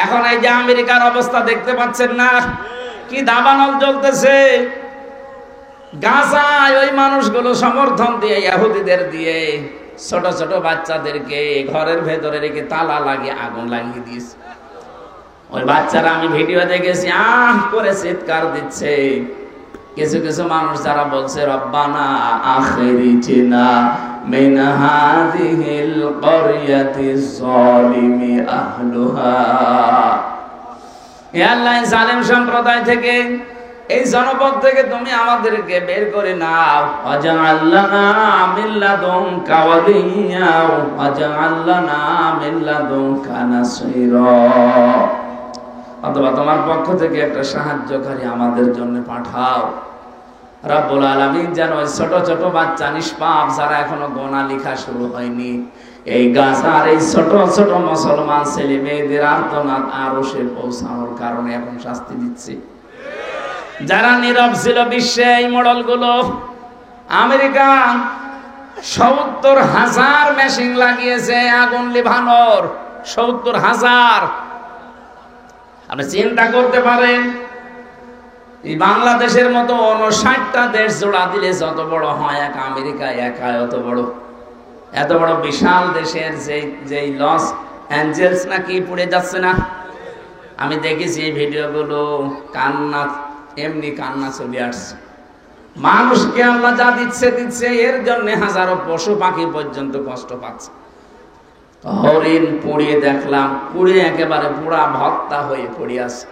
এখন এই যে আমেরিকার অবস্থা দেখতে পাচ্ছেন না, কি দাবানল চলতেছে। গাজায় ওই মানুষগুলো সমর্থন দিয়ে, ইহুদিদের দিয়ে ছোট ছোট বাচ্চাদেরকে ঘরের ভেতরে রেখে তালা লাগিয়ে আগুন লাগিয়ে দিয়েছে। ওই বাচ্চারা, আমি ভিডিও দেখেছি, করে চিৎকার দিচ্ছে। কিছু কিছু মানুষ যারা বলছে, রব্বানা আখিরিনা মিন হাযিহিল ক্বরিয়াতি যালিমি আহলুহা। হে আল্লাহ, জালেম সম্প্রদায় থেকে, এই জনপদ থেকে তুমি আমাদেরকে বের করে নাও। ওয়াজআল লানা মিন লাদুনকা ওয়ালিয়্যা ওয়াজআল লানা মিন লাদুনকা নাসীরা। অথবা তোমার পক্ষ থেকে একটা সাহায্যকারী আমাদের জন্য পাঠাও। রব্বুল আলামিন যেন ওই ছোট ছোট বাচ্চা নিষ্পাপ যারা এখনো গোনা লেখা শুরু হয়নি, এই গাজার এই ছোট ছোট মুসলমান ছেলে মেয়েদের আর্তনাদ আরশে পৌঁছানোর কারণে এখন শাস্তি দিচ্ছে। যারা নীরব ছিল বিশ্বে, এই মডেলগুলো, আমেরিকা ৭০,০০০ মেশিন লাগিয়েছে আগুন লিভানোর। ৭০,০০০। আপনি চিন্তা করতে পারেন, এই বাংলাদেশের মতো ৫৯টা দেশ জোড়া দিলে যত বড় হয়, এক আমেরিকা একা এত বড় বিশাল দেশের যে লস অ্যাঞ্জেলস নাকি পুড়ে যাচ্ছে না। আমি দেখেছি এই ভিডিওগুলো, এমনি কান্না চলে আসছে। মানুষকে আল্লাহ যা দিচ্ছে, এর জন্য হাজারো পশু পাখি পর্যন্ত কষ্ট পাচ্ছে। হরিণ পুড়িয়ে দেখলাম, পুড়ে একেবারে পুরা ভত্তা হয়ে পড়ে আছে।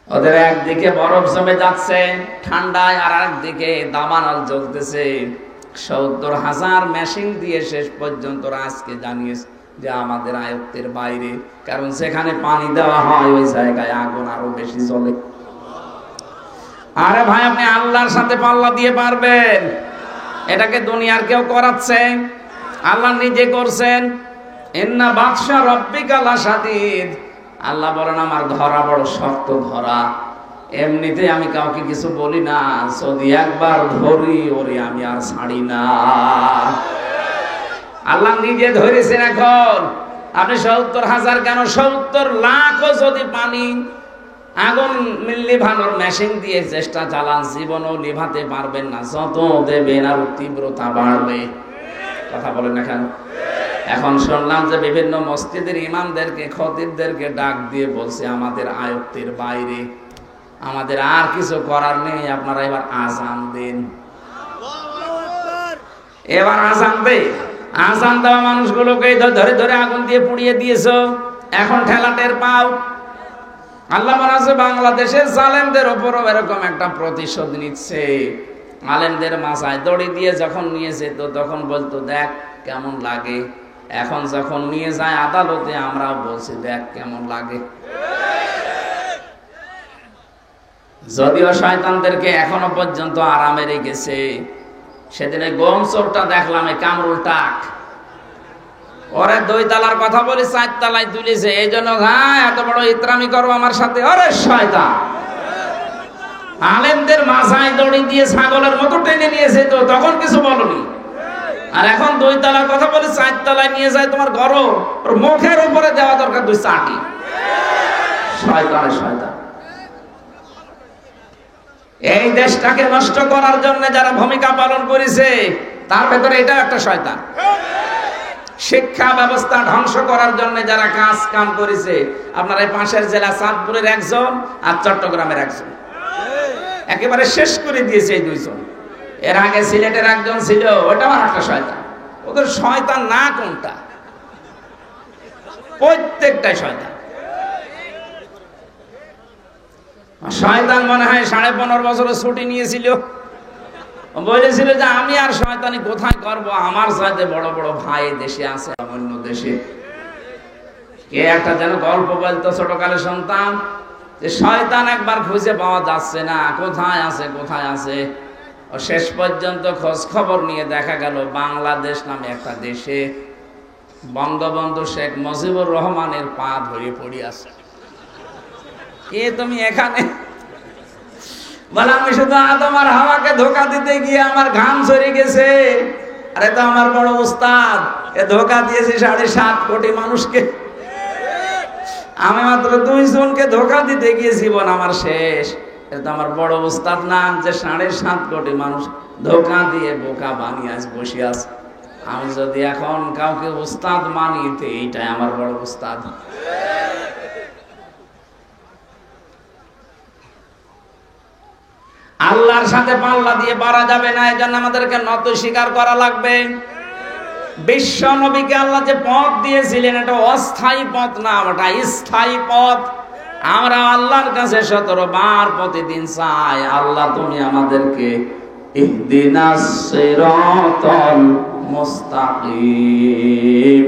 ওদের একদিকে বরফ জমে যাচ্ছে ঠান্ডায়, আর একদিকে দাবানল জ্বলতেছে। ৭০,০০০ মেশিন দিয়ে শেষ পর্যন্ত আজকে জানিয়েছে যে আমাদের আয়ত্তের বাইরে, কারণ সেখানে পানি দেওয়া হয়, ওই জায়গায় আগুন আরো বেশি জ্বলে। আরে ভাই, আপনি আল্লাহর সাথে পাল্লা দিয়ে পারবেন? এটাকে দুনিয়ার কেউ করাচ্ছে? আল্লাহ নিজে করছেন। ইন্না বাতশা রাব্বিকা লাশাদীদ। আল্লাহ বলেন, আমার ধরা বড় শক্ত ধরা। এমনিতে আমি কাউকে কিছু বলি না, যদি একবার ধরি ওরে আমি আর ছাড়ি না। আল্লাহ নিজে ধরেছেন। এখন আপনি ৭০,০০০ কেন, ৭০ লাখও যদি পানি আগুন লিভানোর মেশিন দিয়ে চেষ্টা চালান, জীবনও লিভাতে পারবেন না। যত দেবেন আর তীব্রতা বাড়বে। কথা বলেন না কেন? এখন শুনলাম যে বিভিন্ন মসজিদের ইমামদেরকে, খতিবদেরকে ডাক দিয়ে বলছে, আমাদের আয়ত্তের বাইরে, আমাদের আর কিছু করার নেই, আপনারা এবার আযান দেন। এবার আযান দে। আযান দেওয়া মানুষগুলোকে ধরে ধরে আগুন দিয়ে পুড়িয়ে দিয়েছো, এখন ঠেলা টের পাও। আল্লাহ বলেছে, বাংলাদেশের জালেমদের ওপরও এরকম একটা প্রতিশোধ নিচ্ছে। আলেমদের মাথায় দড়ি দিয়ে যখন নিয়ে যেত, তখন বলতো দেখ কেমন লাগে। এখন যখন নিয়ে যায় আদালতে, আমরা বলছি দেখ কেমন লাগে। যদিও শয়তানদেরকে এখনো পর্যন্ত আরামে রেখেছে। সেদিনে গম চোরটা দেখলাম, কামরুল টাক, ওরে ২ তালার কথা বলে ৪ তালায় তুলেছে। এই জন্য এত বড় ইতরামি করো আমার সাথে? ওরে শয়তান! আলেমদের মাথায় দড়ি দিয়ে ছাগলের মতো টেনে নিয়েছে, তো তখন কিছু বলনি। আর এখন ২ তালার কথা বলে ৪ তালায় নিয়ে যায় তোমার ঘর, ওর মুখের উপরে দেওয়া দরকার ২ চাটি। শয়তানের শয়তান। এই দেশটাকে নষ্ট করার জন্য যারা ভূমিকা পালন করেছে, তার ভেতরে এটাও একটা শয়তান। শিক্ষা ব্যবস্থা ধ্বংস করার জন্য যারা কাম করেছে, আপনার এই পাশের জেলা চাঁদপুরের একজন আর চট্টগ্রামের একজন, একেবারে শেষ করে দিয়েছে এই ২ জন। এর আগে সিলেটের একজন ছিল, ওটাও একটা শয়তান। ওদের শয়তান না কোনটা? প্রত্যেকটাই শয়তান। শয়তান মনে হয় ১৫.৫ বছরের ছুটি নিয়েছিল, বলেছিল যে আমি আর শয়তানি কোথায় করব, আমার সাথে বড় বড় ভাই দেশে আছে, অন্য দেশে। কে একটা যেন গল্প বলতো ছোটকালে সন্তান, যে শয়তান একবার খুঁজে পাওয়া যাচ্ছে না, কোথায় আছে কোথায় আছে। ও শেষ পর্যন্ত খোঁজ খবর নিয়ে দেখা গেল বাংলাদেশ নামে একটা দেশে বঙ্গবন্ধু শেখ মুজিবুর রহমানের পা ধরে পড়ে আছে। কে তুমি এখানে? বলে আমি শুধু আদম আর হাওয়াকে ধোঁকা দিতে গিয়ে আমার ঘাম ঝরে গেছে। আরে তো আমার বড় উস্তাদ, এ ধোঁকা দিয়েছে ৭.৫ কোটি মানুষকে। আমি মাত্র 2 জনকে ধোঁকা দিতে গিয়ে জীবন আমার শেষ। এটা আমার বড় উস্তাদ না যে 7.5 কোটি মানুষ ধোঁকা দিয়ে বোকা বানিয়ে আজ বসে আছে। আমি যদি এখন কাউকে উস্তাদ মানি তো এইটাই আমার বড় উস্তাদ। আল্লাহর সাথে পাল্লা দিয়ে পারা যাবে না, এজন্য আমাদেরকে নত স্বীকার করা লাগবে। বিশ্ব নবীকে আল্লাহ যে পথ দিয়েছিলেন এটা অস্থায়ী পথ না, ওটা স্থায়ী পথ। আমরা আল্লাহর কাছে 17 বার প্রতিদিন চাই, আল্লাহ তুমি আমাদেরকে ইহদিনাস সিরাতাল মুস্তাকিম,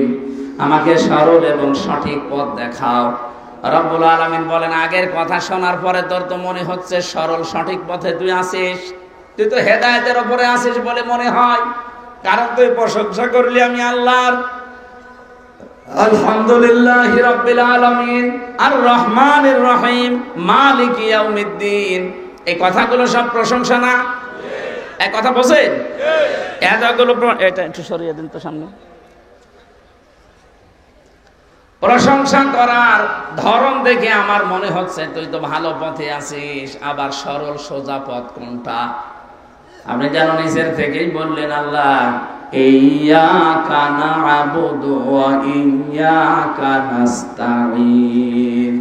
আমাকে সরল এবং সঠিক পথ দেখাও। রব্বুল আলামিন বলেন, আগের কথা শোনার পরে তোর তো মনে হচ্ছে সরল সঠিক পথে তুই আছিস, তুই তো হেদায়েতের উপরে আছিস বলে মনে হয়, কারণ তুই প্রশংসা করলি আমি আল্লাহর। আলহামদুলিল্লাহি রাব্বিল আলামিন আর রহমানির রহিম মালিক ইয়াউমিদ্দিন, এই কথাগুলো সব প্রশংসা না? এক কথা বলেন, এতগুলো এটা একটু সরিয়ে দিন তো সামনে। প্রশংসা করার ধরন দেখে আমার মনে হচ্ছে তুই তো ভালো পথে আছিস, আবার সরল সোজা পথ কোনটা? আপনি যেন নিজের থেকেই বললেন, আল্লাহ ইয়্যাকা না'বুদু ওয়া ইয়্যাকা নাস্তাঈন,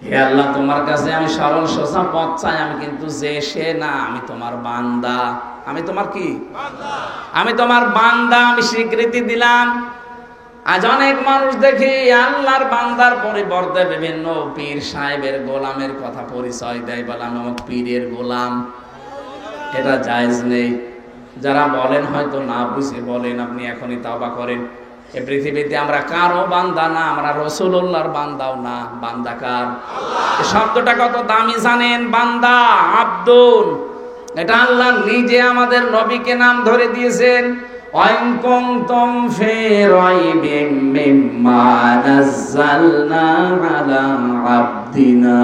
হে আল্লাহ তোমার কাছে আমি সরল সোজা পথ চাই, আমি কিন্তু যে সে না, আমি তোমার বান্দা। আমি তোমার কি বান্দা? আমি তোমার বান্দা, আমি স্বীকৃতি দিলাম। আজ অনেক মানুষ দেখি আল্লাহর বান্দার পরিবর্তে বিভিন্ন পীর সাহেবের গোলামের কথা পরিচয় দেয়, বলে আমি আমার পীরের গোলাম। এটা জায়েজ নেই। যারা বলেন হয়তো না বুঝে বলেন, আপনি এখনই তওবা করেন। এই পৃথিবীতে আমরা কারো বান্দা না, আমরা রাসূলুল্লাহর বান্দাও না। বান্দা কার? আল্লাহ। এই শব্দটা কত দামি জানেন? বান্দা, আব্দুল, এটা আল্লাহ নিজে আমাদের নবীকে নাম ধরে দিয়েছেন। ওয়াইন কুনতুম ফি রাইবিম মিম্মা নাযালনা আলা আবদিনা,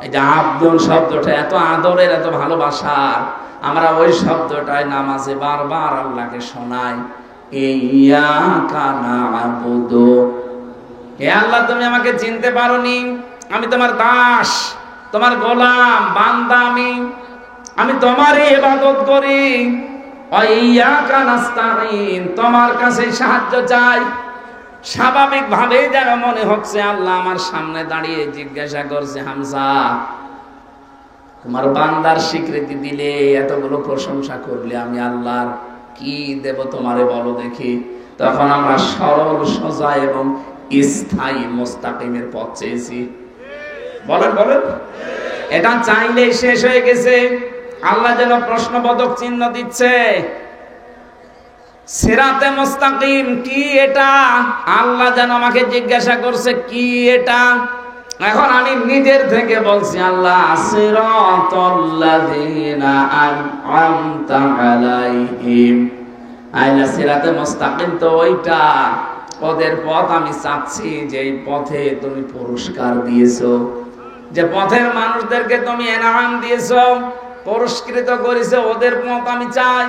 এই যে আব্দুল শব্দটা এত আদরের, এত ভালোবাসার, আমরা ওই শব্দটাই নামাজে বারবার আল্লাহকে শোনাই। ইয়্যাকা না'বুদু, হে আল্লাহ তুমি আমাকে চিনতে পারোনি, আমি তোমার দাস, তোমার গোলাম, বান্দা, আমি তোমারই ইবাদত করি। ওয়া ইয়্যাকা নাস্তাঈন, তোমার কাছে সাহায্য চাই। স্বাভাবিক ভাবে যেন মনে হচ্ছে আল্লাহ আমার সামনে দাঁড়িয়ে জিজ্ঞাসা করছে, হামজা তোমার বান্দার স্বীকৃতি দিলে, এতগুলো প্রশংসা করলে, আমি আল্লাহর কি দেব তোমারে বলো দেখি। তখন আমরা সরল সোজা এবং স্থায়ী মুস্তাকিমের পথ চেয়েছি। বলেন বলেন, এটা চাইলে শেষ হয়ে গেছে। আল্লাহ যেন প্রশ্নবোধক চিহ্ন দিচ্ছে, সিরাতে মুস্তাকিম কি এটা? আল্লাহ যেন আমাকে জিজ্ঞাসা করছে কি এটা। এখন আমি নিজের থেকে বলছি, আল্লাহ সিরাতাল্লাযীনা আন'আমতা আলাইহিম, আইলা সিরাতে মুস্তাকিম তো ওইটা, ওদের পথ আমি চাচ্ছি যে এই পথে তুমি পুরস্কার দিয়েছো, যে পথের মানুষদেরকে তুমি এনাম দিয়েছো, পুরস্কৃত করেছো, ওদের পথ আমি চাই।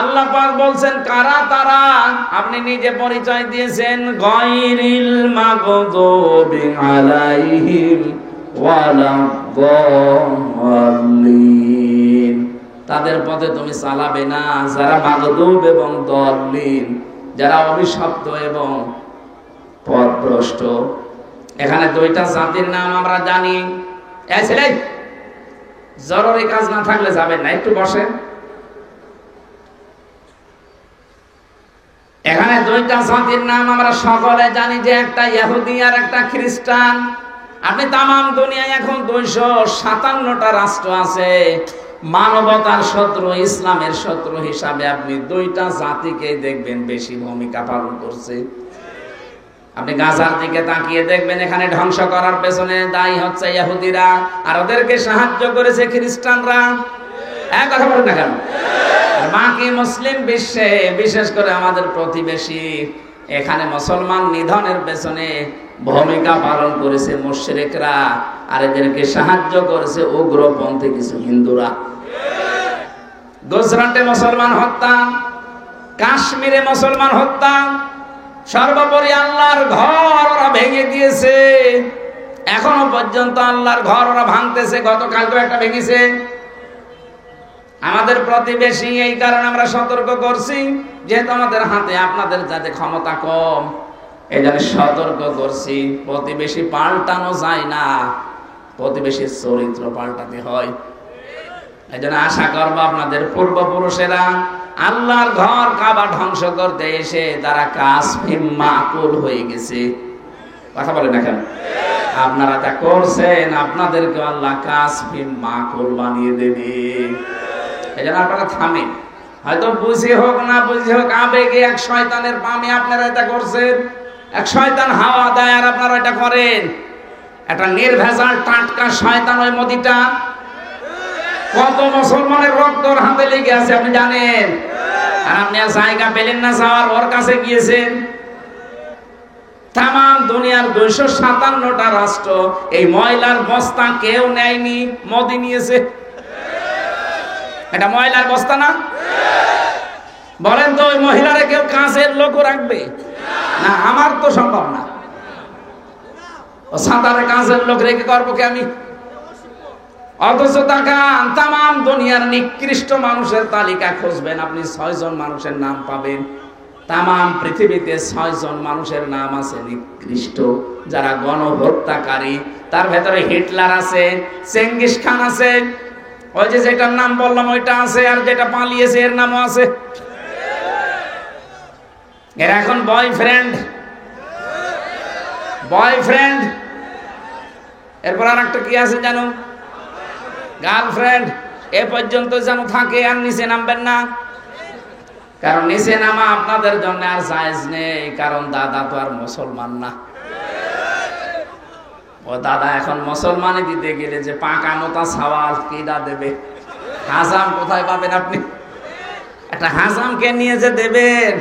আল্লাহ পাক বলছেন কারা তারা? আপনি নিজে পরিচয় দিয়েছেন, গায়রিল মাগদুবি আলাইহিম ওয়ালাদ-দাল্লিন, তাদের পথে তুমি চালাবে না যারা মাগদুব এবং দাল্লিন, যারা অভিশপ্ত এবং পথভ্রষ্ট। এখানে দুইটা জাতির নাম আমরা জানি। এই ছেলে, জরুরি কাজ না থাকলে যাবেন না, একটু বসেন। এখানে দুইটা জাতির নাম আমরা সকলে জানি, যে একটা ইহুদি আর একটা খ্রিস্টান। আপনি তামাম দুনিয়ায় এখন 257টা রাষ্ট্র আছে, মানবতার শত্রু, ইসলামের শত্রু হিসাবে আপনি দুইটা জাতিকে দেখবেন বেশি ভূমিকা পালন করছে। আপনি গাজার দিকে তাকিয়ে দেখবেন, এখানে ধ্বংস করার পেছনে দায়ী হচ্ছে ইহুদিরা, আর ওদেরকে সাহায্য করেছে খ্রিস্টানরা। এক কথা বলেন না কেন? বাকি মুসলিম বিশ্বে, বিশেষ করে আমাদের প্রতিবেশী, এখানে মুসলমান নিধনের পেছনে ভূমিকা পালন করেছে মুশরিকরা, আর এদেরকে সাহায্য করেছে উগ্রপন্থী কিছু হিন্দুরা। গুজরাটে মুসলমান হত্যা, কাশ্মীরে মুসলমান হত্যা, সর্বোপরি আল্লাহর ঘর ভেঙে দিয়েছে, এখনো পর্যন্ত আল্লাহর ঘর ওরা ভাঙতেছে। গতকালকে একটা ভেঙেছে আমাদের প্রতিবেশী। এই কারণে আমরা সতর্ক করছি, যেহেতু আমাদের হাতে আপনাদের যাতে ক্ষমতা কম, এই জন্য সতর্ক করছি। প্রতিবেশী পাল্টানো যায় না, প্রতিবেশীর চরিত্র পাল্টাতে হয়। এই জন্য আশা করবো আপনাদের পূর্বপুরুষেরা আল্লাহর ঘর কাবা ধ্বংস করতে এসে তারা কাসফিম মাকুল হয়ে গেছে। কথা বলে না কেন? আপনারা তা করছেন, আপনাদেরকে আল্লাহ কাসফিম মাকুল বানিয়ে দেবে। এই জন্য আপনারা থামেন। হয়তো বুঝে হোক না বুঝে হোক, আবেগে এক শয়তানের পামে আপনারা এটা করছেন। এক শয়তান হাওয়া দেয় আর আপনারা এটা করেন। একটা নির্ভেজাল টাটকা শয়তান ওই মোদিটা। কত মুসলমানের রক্তর হাতে লেগে আছে আপনি জানেন, আর আপনি আর জায়গা পেলেন না যাওয়ার, ওর কাছে গিয়েছেন। তাম দুনিয়ার 257টা রাষ্ট্র এই ময়লার বস্তা কেউ নেয়নি, মোদি নিয়েছে। এটা ময়লার বস্তা না? বলেন তো ওই মহিলারা কেউ কাজের লোক রাখবে না? আমার তো সম্ভব না। ও সাঁতারে কাজের লোক রেখে করবো কি আমি? অথচ তাকান, তাম দুনিয়ার নিকৃষ্ট মানুষের তালিকা খুঁজবেন, আপনি 6 জন মানুষের নাম পাবেন। তাম পৃথিবীতে 6 জন মানুষের নাম আছে নিকৃষ্ট, যারা গণহত্যাকারী। তার ভেতরে হিটলার আছে, চেঙ্গিস খান আছে, ওই যে যেটার নাম বললাম ওইটা আছে, আর যেটা পালিয়েছে এর নামও আছে। এর এখন বয়ফ্রেন্ড, এরপর আর একটা কি আছে জানো? গার্লফ্রেন্ড। এ পর্যন্ত যেন থাকে, আর নিচে নামবেন না, কারণ নিচে নামা আপনাদের জন্য আর জায়েজ নেই। কারণ দাদা তো আর মুসলমান না। ও দাদা এখন মুসলমানে দিতে গেলে যে পাকা মোটা সওয়াল কিডা দেবে? হাজাম কোথায় পাবেন আপনি? একটা হাজামকে নিয়ে যে দেবেন,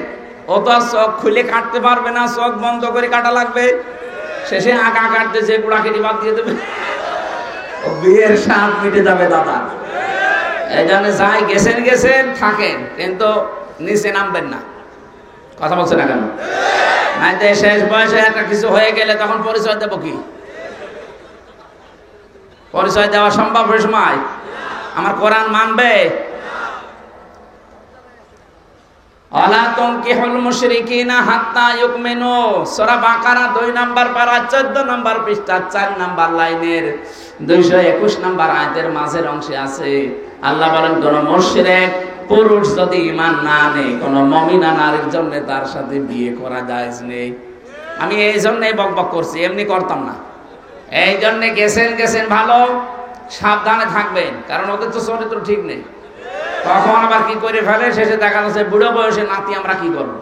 ও তো আর চোখ খুলে কাটতে পারবে না, চোখ বন্ধ করে কাটা লাগবে। শেষে আগা কাটতে যে গুড়া কেটে বাদ দিয়ে দেবে, ও বিয়ের স্বাদ মিটে যাবে দাদা। এই জন্য যাই গেছেন থাকেন, কিন্তু নিচে নামবেন না। কথা বলছে না কেন? নাই তো শেষ বয়সে একটা কিছু হয়ে গেলে তখন পরিচয় দেবো কি? পরিচয় দেওয়া সম্ভব ওই সময়? আমার কোরআন মানবে? ওয়ালা তুনকিহুল মুশরিকিনা হাত্তা ইউমিনু, সূরা বাকারা 2 নাম্বার পারা 14 নাম্বার পৃষ্ঠা 4 নাম্বার লাইনের 221 নাম্বার আয়াতের মাঝের অংশে আছে। আল্লাহ বলেন, কোন মুশরিক পুরুষ যদি ঈমান না আনে, কোন মুমিনা নারীর জন্য তার সাথে বিয়ে করা জায়েজ নেই। আমি এই জন্যই বকবক করছি, এমনি করতাম না। এই জন্য গেছেন ভালো, সাবধানে থাকবেন, কারণ ওদের তো চরিত্র ঠিক নেই। কখন আবার কি করে ফেলে, শেষে দেখা যাচ্ছে বুড়ো বয়সে নাতি আমরা কি করবো।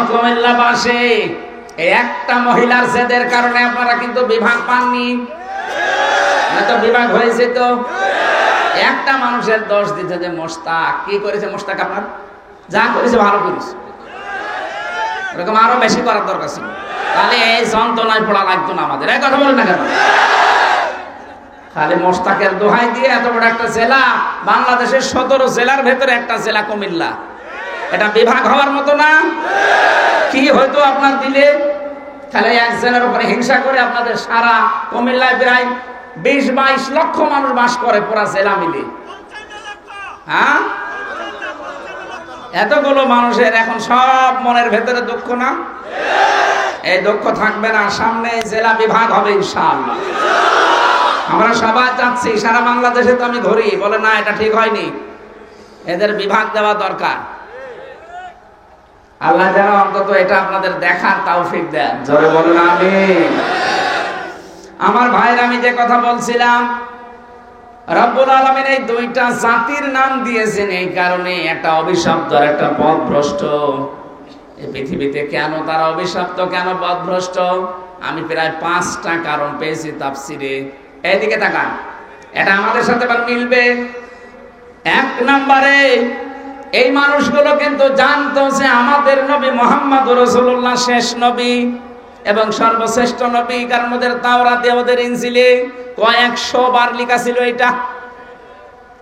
কুমিল্লাবাসী, একটা মহিলার জেদের কারণে আপনারা কিন্তু বিভাগ পাননি, তো বিভাগ হয়েছে। তো একটা মানুষের দোষ দিতে যে মোশতাক কি করেছে, মোশতাক আপনার যা করেছে ভালো করেছে, এরকম আরো বেশি করার দরকার ছিল, তাহলে এই যন্ত্রণায় পড়া লাগতো না আমাদের। এই কথা বলেন না কেন? খালি মোশতাকের দোহাই দিয়ে এত বড় একটা জেলা, বাংলাদেশের 17 জেলার ভেতরে একটা জেলা কুমিল্লা, এটা বিভাগ হওয়ার মতো না? কি হয়তো আপনার দিলে তাহলে এক জেলার উপরে হিংসা করে আপনাদের সারা কুমিল্লায় প্রায় 20-22 লক্ষ মানুষ বাস করে পুরা জেলা মিলে। হ্যাঁ, এতগুলো মানুষের এখন সব মনের ভেতরে দুঃখ না? এই দুঃখ থাকবে না, সামনে জেলা বিভাগ হবে ইনশাআল্লাহ। আমরা সবাই চাচ্ছি, সারা বাংলাদেশে তো আমি ঘুরি, বলে না এটা ঠিক হয়নি, এদের বিভাগ দেওয়া দরকার। আল্লাহ যেন অন্তত এটা আপনাদের দেখার তৌফিক দেন, জোরে বলুন আমিন। আমার ভাইরা, আমি যে কথা বলছিলাম, রব্বুল আলামিন এই 2টা জাতির নাম দিয়েছেন এই কারণে, একটা অভিশপ্ত আর একটা পথভ্রষ্ট। এই পৃথিবীতে কেন তারা অভিশপ্ত, কেন পথভ্রষ্ট, আমি প্রায় 5টা কারণ পেয়েছি তাফসিরে। এইদিকে তাকান, এটা আমাদের সাথে আবার মিলবে। 1 নম্বরে, এই মানুষগুলো কিন্তু জানতো যে আমাদের নবী মুহাম্মদুর রাসূলুল্লাহ শেষ নবী এবং সর্বশ্রেষ্ঠ নবী, কারণ ওদের তাওরাতে ওদের ইনজিলে কয়েকশো বার লেখা ছিল এটা।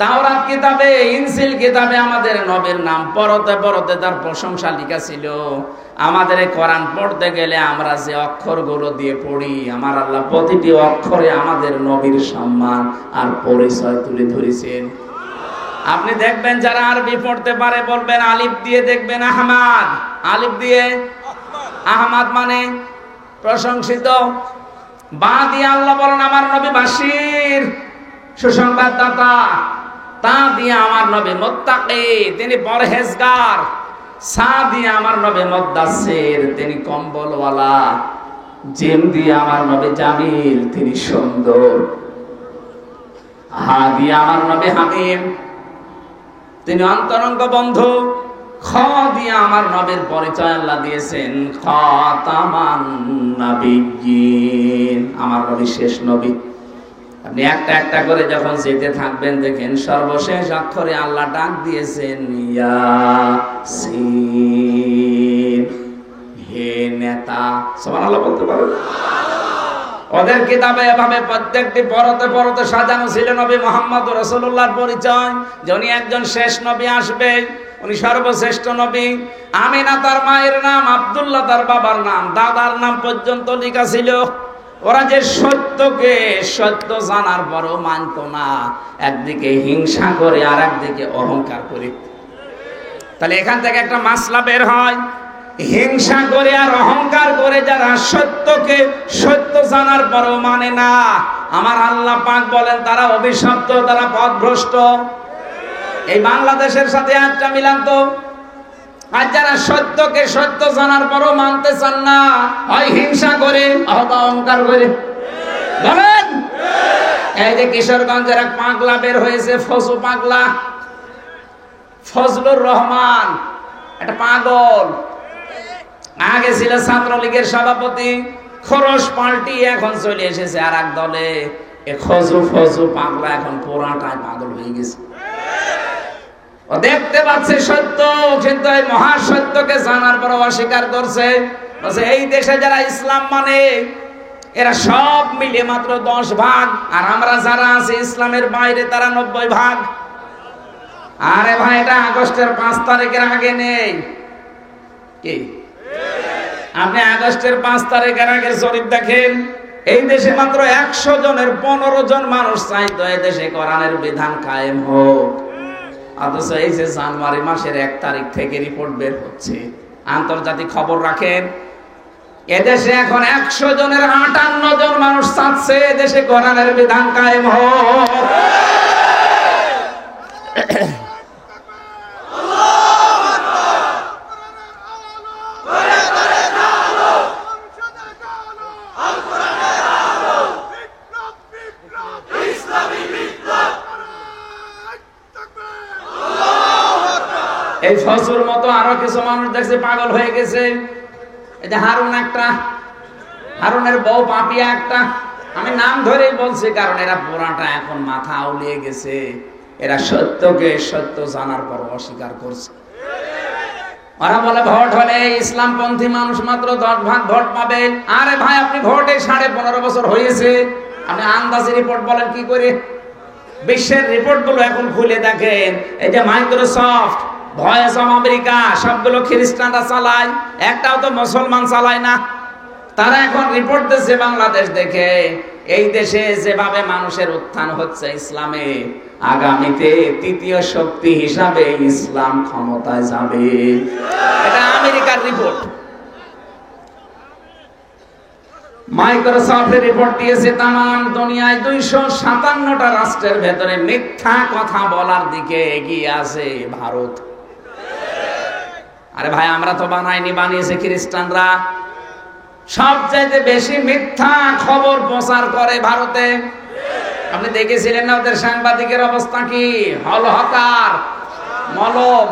তাওরাত কিতাবে, ইনজিল কিতাবে আমাদের নবীর নাম পরতে পরতে তার প্রশংসা লেখা ছিল। আমাদের কোরআন পড়তে গেলে আমরা যে অক্ষরগুলো দিয়ে পড়ি, আমার আল্লাহ প্রতিটি অক্ষরে আমাদের নবীর সম্মান আর পরিচয় তুলে ধরেছেন। আপনি দেখবেন যারা আরবি পড়তে পারে বলবেন আলিফ দিয়ে দেখবেন আহমদ, আলিফ দিয়ে আহমদ মানে প্রশংসিত। বা দিয়ে আল্লাহ বলেন আমার নবী বাশির, সুসংবাদদাতা। তা দিয়ে আমার নবী মুত্তাকি, তিনি পরহেজগার। সা দিয়ে আমার নবী মুদ্দাসসির, তিনি কম্বলওয়ালা। জিম দিয়ে আমার নবী জামিল, তিনি সুন্দর। হা দিয়ে আমার নবী হামিম, তিনি অন্তরঙ্গ বন্ধু। খ দিয়ে আমার নবীর পরিচয় আল্লাহ দিয়েছেন খাতামান নাবিয়্যিন, আমার নবী শেষ নবী। আপনি একটা একটা করে যখন যেতে থাকবেন দেখেন সর্বশেষ অক্ষরে আল্লাহ ডাক দিয়েছেন ইয়াসিন, হে নেতা। সুবহানাল্লাহ বলতে পারেন? ওদের কিতাবে এভাবে প্রত্যেকটি পরতে পরতে সাজানো ছিল নবী মুহাম্মদ রাসূলুল্লাহর পরিচয়, যে উনি একজন শেষ নবী আসবে, উনি সর্বশ্রেষ্ঠ নবী। আমিনা তার মায়ের নাম, আব্দুল্লাহ তার বাবার নাম, দাদার নাম পর্যন্ত লেখা ছিল। ওরা যে সত্যকে সত্য জানার পরও মানত না, একদিকে হিংসা করে আর একদিকে অহংকার করে। তাহলে এখান থেকে একটা মাসলা বের হয়, হিংসা করে আর অহংকার করে যারা সত্যকে সত্য জানার পরও মানে না, আমার আল্লাহ পাক বলেন তারা অভিশপ্ত, তারা পথভ্রষ্ট। এই বাংলাদেশের সাথে একটা মিলান তো। আর যারা সত্যকে সত্য জানার পরও মানতে চান না, হয় হিংসা করে অথবা অহংকার করে। বলেন, এই যে কিশোরগঞ্জের এক পাগলা বের হয়েছে, ফজু পাগলা, ফজলুর রহমান, একটা পাগল। আগে ছিল ছাত্রলীগের সভাপতি, খরচ পাল্টি এখন চলে এসেছে আর এক দলে। ফজু পাগলা এখন পুরাটাই পাগল হয়ে গেছে। ও দেখতে পাচ্ছে সত্য, কিন্তু এই মহাসত্যকে জানার পর অস্বীকার করছে। এই দেশে যারা ইসলাম মানে এরা সব মিলে মাত্র 10 ভাগ, আর আমরা যারা আছি ইসলামের বাইরে তারা 90 ভাগ। আরে ভাই, এটা আগস্টের 5 তারিখের আগে নেই কি? আপনি আগস্টের 5 তারিখের আগে জরিপ দেখেন, এই দেশে মাত্র 100 জনের 15 জন মানুষ চাইতো এই দেশে কোরআনের বিধান কায়েম হোক। অথচ এই যে জানুয়ারি মাসের 1 তারিখ থেকে রিপোর্ট বের হচ্ছে, আন্তর্জাতিক খবর রাখেন, এদেশে এখন 100 জনের 58 জন মানুষ চাচ্ছে এদেশে কোরআনের বিধান কায়েম হোক। এই ফজুর মতো আরো কিছু মানুষ দেখছে পাগল হয়ে গেছে। এই যে হারুন একটা, হারুনের বউ পাপিয়া একটা, আমি নাম ধরেই বলছি কারণ এরা পুরাটা এখন মাথা আউলিয়ে গেছে। এরা সত্যকে সত্য জানার পর অস্বীকার করছে। ওরা বলে ভোট হলে ইসলামপন্থী মানুষ মাত্র 10 ভাগ ভোট পাবে। আরে ভাই, আপনি ভোটে 15.5 বছর হয়েছে, আপনি আন্দাজি রিপোর্ট বলেন কি করে? বিশ্বের রিপোর্ট গুলো এখন খুলে দেখেন, এই যে মাইক্রোসফট, ভয়েস অফ আমেরিকা, সবগুলো খ্রিস্টানরা চালায়, একটাও তো মুসলমান চালায় না। তারা এখন রিপোর্ট দিচ্ছে বাংলাদেশ দেখে, এই দেশে যেভাবে মানুষের উত্থান হচ্ছে ইসলামে, আগামীতে তৃতীয় শক্তি হিসাবে ইসলাম ক্ষমতায় যাবে। এটা আমেরিকার রিপোর্ট। মাইক্রোসফটের রিপোর্ট দিয়েছে তামাম দুনিয়ায় 257টা রাষ্ট্রের ভেতরে মিথ্যা কথা বলার দিকে এগিয়ে আছে ভারত। আরে ভাই, আমরা তো বানাইনি, বানিয়েছে খ্রিস্টানরা। সবচাইতে বেশি মিথ্যা খবর প্রচার করে ভারতে। আপনি দেখেছিলেন না ওদের সাংবাদিকের অবস্থা কি? হলহকার, মলম।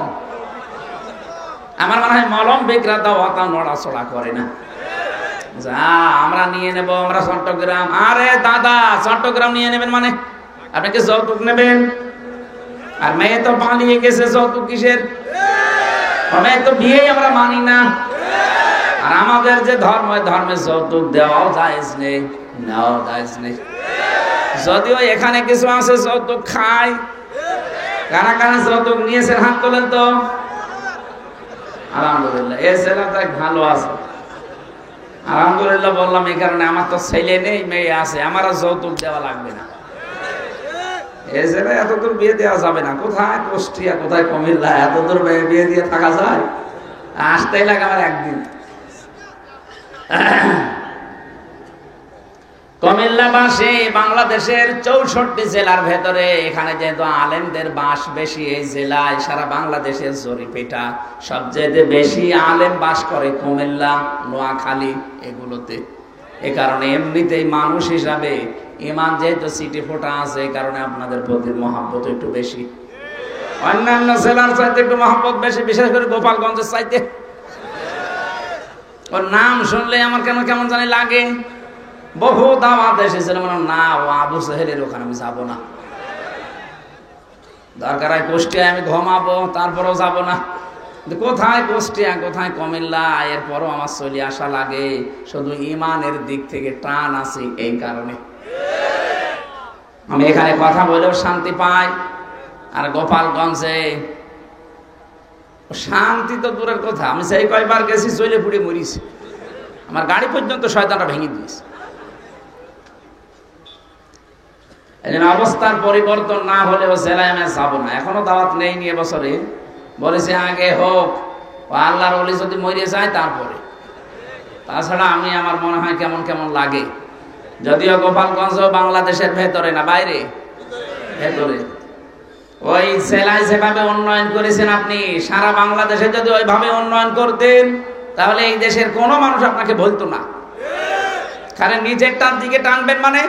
আমার মনে হয় মলম বিক্রেতা হতা নড়াচড়া করে না। যা আমরা নিয়ে নেব, আমরা চট্টগ্রাম। আরে দাদা, চট্টগ্রাম নিয়ে নেবেন মানে আপনি কি যৌতুক নেবেন? আর মেয়ে তো পালিয়ে গেছে, যৌতুক কিসের? মেয়ে তো বিয়েই আমরা মানি না। আর আমাদের যে ধর্ম, ধর্মে যৌতুক দেওয়াও জায়েজ নেই, নেওয়াও জায়েজ নেই। যদিও এখানে কিছু আছে যৌতুক খায়, কারা কারা যৌতুক নিয়েছেন হাত তোলেন তো। আলহামদুলিল্লাহ, এই ছেলেটা ভালো আছে। আলহামদুলিল্লাহ বললাম এই কারণে, আমার তো ছেলে নেই, মেয়ে আছে, আমার আর যৌতুক দেওয়া লাগবে না। এই ছেলে এত দূর বিয়ে দেওয়া যাবে না। কোথায় কুষ্টিয়া, কোথায় কুমিল্লা, এত দূর বিয়ে দিয়ে থাকা যায়? আসতেই লাগে আমার একদিন। কুমিল্লাবাসী বাংলাদেশের 64 জেলার ভেতরে, এখানে যেহেতু আলেমদের বাস বেশি এই জেলায়, সারা বাংলাদেশের জরিপেটা সবচেয়ে বেশি আলেম বাস করে কুমিল্লা, নোয়াখালী এগুলোতে। এ কারণে এমনিতেই মানুষ হিসাবে ইমান যেহেতু সিটি ফোটা আছে, এই কারণে আপনাদের প্রতি মহব্বত একটু বেশি। অন্যান্য জেলার চাইতে একটু মহব্বত বেশি, বিশেষ করে গোপালগঞ্জের চাইতে। ওর নাম শুনলে আমার কেন কেমন জানি লাগে। বহু দাওয়াত এসেছিল, না ও আবু সাহেলের ওখানে আমি যাবো না, দরকার হয় কুষ্টিয়ায় আমি ঘুমাবো, তারপরেও যাবো না। কোথায় কুষ্টিয়া, কোথায় কুমিল্লা, এরপরও আমার চলে আসা লাগে। শুধু ইমানের দিক থেকে টান আছে, এই কারণে আমি এখানে কথা বলেও শান্তি পাই। আর গোপালগঞ্জে শান্তি তো দূরের কথা, আমি সেই কয়বার গেছি চলে পুড়ে মরিছি, আমার গাড়ি পর্যন্ত শয়তানটা ভেঙে দিয়েছে। এই জন্য অবস্থার পরিবর্তন না হলেও জেলায় আমি যাবো না। এখনো দাওয়াত নেই নিয়ে বছরে, বলেছে আগে হোক, আল্লাহর ওলি যদি মরে যায় তারপরে। তাছাড়া আমি, আমার মনে হয় কেমন কেমন লাগে। যদিও গোপালগঞ্জ বাংলাদেশের ভেতরে না, বাইরে, ভেতরে। ওই জেলায় যেভাবে উন্নয়ন করেছেন আপনি, সারা বাংলাদেশে যদি ওইভাবে উন্নয়ন করতেন, তাহলে এই দেশের কোনো মানুষ আপনাকে বলতো না। কারণ নিজেরটার দিকে টানবেন মানে।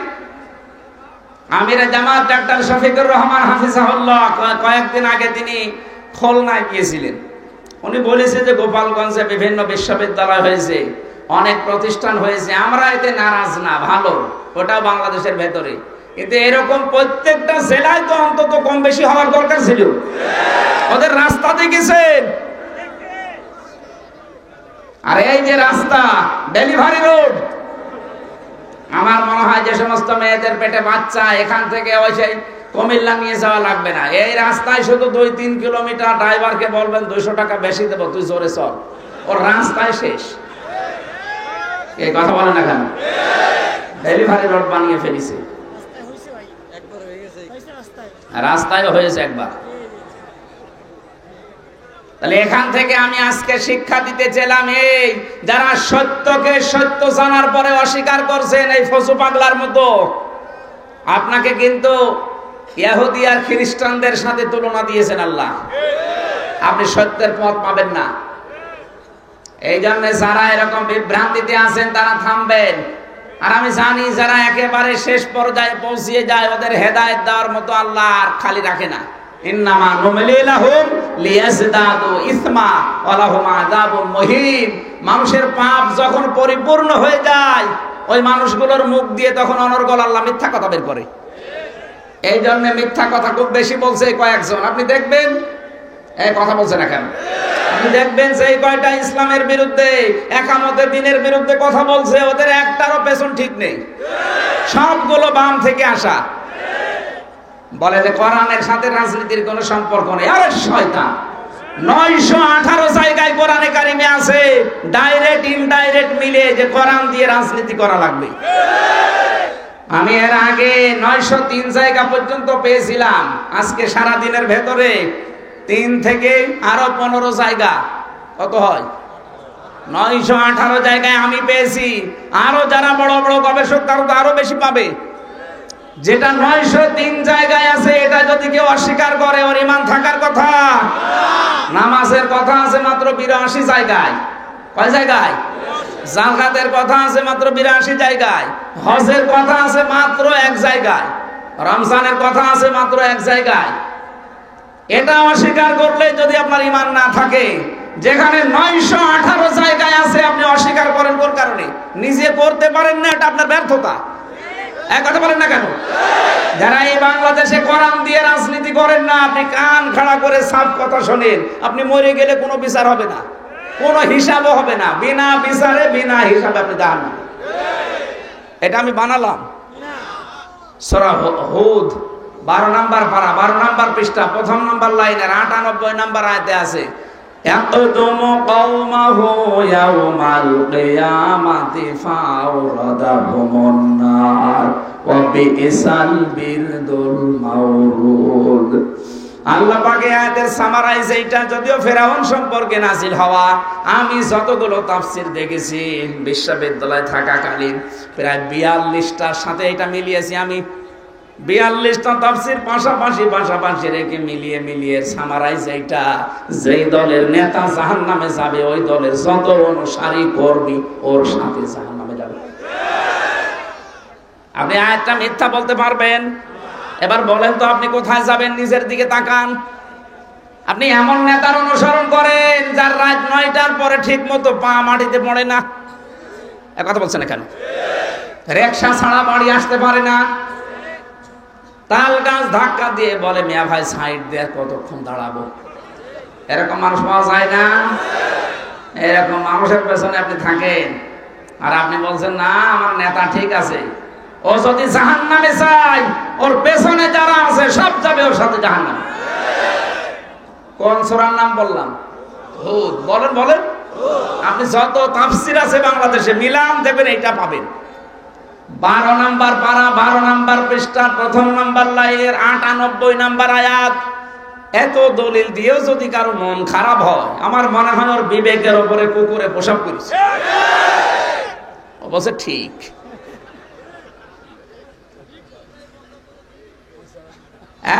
আমিরে জামাত ডাক্তার শফিকুর রহমান হাফিজাহুল্লাহ কয়েকদিন আগে তিনি খুলনায় গিয়েছিলেন। উনি বলেছে যে গোপালগঞ্জে বিভিন্ন বিশ্ববিদ্যালয় হয়েছে, অনেক প্রতিষ্ঠান হয়েছে, আমরা এতে নারাজ না, ভালো, ওটাও বাংলাদেশের ভেতরে। কিন্তু এরকম প্রত্যেকটা জেলায় তো অন্তত কম বেশি হওয়ার দরকার ছিল। ওদের রাস্তা দেখেছেন? আর এই যে রাস্তা, ডেলিভারি রোড, আমার মনে হয় যে সমস্ত মেয়েদের পেটে বাচ্চা, এখান থেকে ওই সেই কুমিল্লা নিয়ে যাওয়া লাগবে না। এই রাস্তায় শুধু 2-3 কিলোমিটার, ড্রাইভারকে বলবেন 200 টাকা বেশি দেবো, তুই জোরে চল, ওর রাস্তায় শেষ। এই কথা বলে না কেন? ডেলিভারি রোড বানিয়ে ফেলিছে, রাস্তায় হয়েছে একবার। তাহলে এখান থেকে আমি আজকে শিক্ষা দিতে চাইলাম, এই যারা সত্যকে সত্য জানার পরে অস্বীকার করছেন, এই ফসু পাগলার মতো, আপনাকে কিন্তু ইহুদি আর খ্রিস্টানদের সাথে তুলনা দিয়েছেন আল্লাহ। আপনি সত্যের পথ পাবেন না। এই জন্য যারা এরকম বিভ্রান্তিতে আছেন তারা থামবেন। আর আমি জানি যারা একেবারে শেষ পর্যায়ে পৌঁছিয়ে যায়, ওদের হেদায়েত দেওয়ার মতো আল্লাহ আর খালি রাখে না। ইন্নামা নুমলি লাহুম লিয়াজদাদু ইসমা ওয়া লাহুম আযাবুন মুহিন। মানুষের পাপ যখন পরিপূর্ণ হয়ে যায়, ওই মানুষগুলোর মুখ দিয়ে তখন অনর্গল আল্লাহ মিথ্যা কথা বের করে। এই জন্য মিথ্যা কথা খুব বেশি বলছে কয়েকজন। আপনি দেখবেন, এই কথা বলছে না কেন? আপনি দেখবেন যে এই কয়টা ইসলামের বিরুদ্ধে, একামতের দিনের বিরুদ্ধে কথা বলছে, ওদের একটারও পেছন ঠিক নেই, সবগুলো বাম থেকে আসা। বলে যে কোরআনের সাথে রাজনীতির কোনো সম্পর্ক নেই। আরে শয়তান, 918 জায়গায় কোরআনে কারিমে আছে ডাইরেক্ট ইনডাইরেক্ট মিলে যে কোরআন দিয়ে রাজনীতি করা লাগবে। আমি এর আগে 903 জায়গা পর্যন্ত পেয়েছিলাম, আজকে সারা দিনের ভেতরে 3 থেকে আরো 15 জায়গা, কত হয়? 918 জায়গায় আমি পেয়েছি। আরো যারা বড় বড় গবেষক তারা তো আরো বেশি পাবে। যেটা 903 জায়গায় আছে, এটা যদি কেউ অস্বীকার করে, ওর ঈমান থাকার কথা। নামাজের কথা আছে মাত্র 82 জায়গায়। কয় জায়গায়? যাকাতের কথা আছে মাত্র 82 জায়গায়। হজের কথা আছে মাত্র 1 জায়গায়। রমজানের কথা আছে মাত্র 1 জায়গায়। এটা অস্বীকার করলে যদি আপনার ঈমান না থাকে, যেখানে 918 জায়গায় আছে আপনি অস্বীকার করেন কোন কারণে? নিজে করতে পারেন না, এটা আপনার ব্যর্থতা। এক কথা বলেন না কেন? যারা এই বাংলাদেশে কোরআন দিয়ে রাজনীতি করেন না, আপনি কান খাড়া করে সাফ কথা শোনেন, আপনি মরে গেলে কোনো বিচার হবে না, কোনো হিসাবও হবে না, বিনা বিচারে বিনা হিসাবে আপনি জাহান্নামে। এটা আমি বানালাম। সূরা হুদ 12 নাম্বার পারা, 12 নাম্বার পৃষ্ঠা, প্রথম নাম্বার লাইনের 98 নাম্বার আয়াতে আছে, ইয়াকদুমু কওমাহু ইয়াওমাল কিয়ামাতি ফাওরাদাহুমুন নার ওয়া বিইসাল বিরদুল মাওরুদ। আল্লাহ পাকে আয়াতের সামারাইজ এইটা, যদিও ফেরাউন সম্পর্কে নাজিল হওয়া। আমি যতগুলো তাফসীর দেখেছি বিশ্ববিদ্যালয়ে থাকাকালীন প্রায় 42টার সাথে এটা মিলিয়েছি আমি। 42টা তাফসীর পাশাপাশি রেখে মিলিয়ে সামারাইজ এইটা, যেই দলের নেতা জাহান্নামে যাবে ওই দলের যত অনুসারী কর্মী ওর সাথে জাহান্নামে যাবে। আপনি আয়াতটা মিথ্যা বলতে পারবেন? এবার বলেন তো আপনি কোথায় যাবেন? নিজের দিকে তাকান। আপনি এমন নেতার অনুসরণ করেন যার রাত 9টার পরে ঠিক মতো পা মাটিতে পড়ে না। এক কথা বলছেন না কেন? রিকশা ছাড়া বাড়ি আসতে পারে না, তাল গাছ ধাক্কা দিয়ে বলে মিয়া ভাই সাইড দিয়ে কতক্ষণ দাঁড়াবো। এরকম মানুষ পাওয়া যায় না? এরকম মানুষের পেছনে আপনি থাকেন আর আপনি বলছেন না আমার নেতা ঠিক আছে। ও যদি জাহান্নামে যায় ওর পেছনে যারা আছে সব যাবে ওর সাথে জাহান্নামে। কোন সূরার নাম বললাম? হুদ। বলেন আপনি যত তাফসীর আছে বাংলাদেশে মিলান দেখবেন এইটা পাবেন। 12 নাম্বার পারা, 12 নাম্বার পৃষ্ঠা, প্রথম নাম্বার লাইনের 98 নাম্বার আয়াত। এত দলিল দিয়েও যদি কারো মন খারাপ হয়, আমার মনে হয় ওর বিবেকের উপরে কুকুরে প্রসাব করেছে। অবশ্য ঠিক।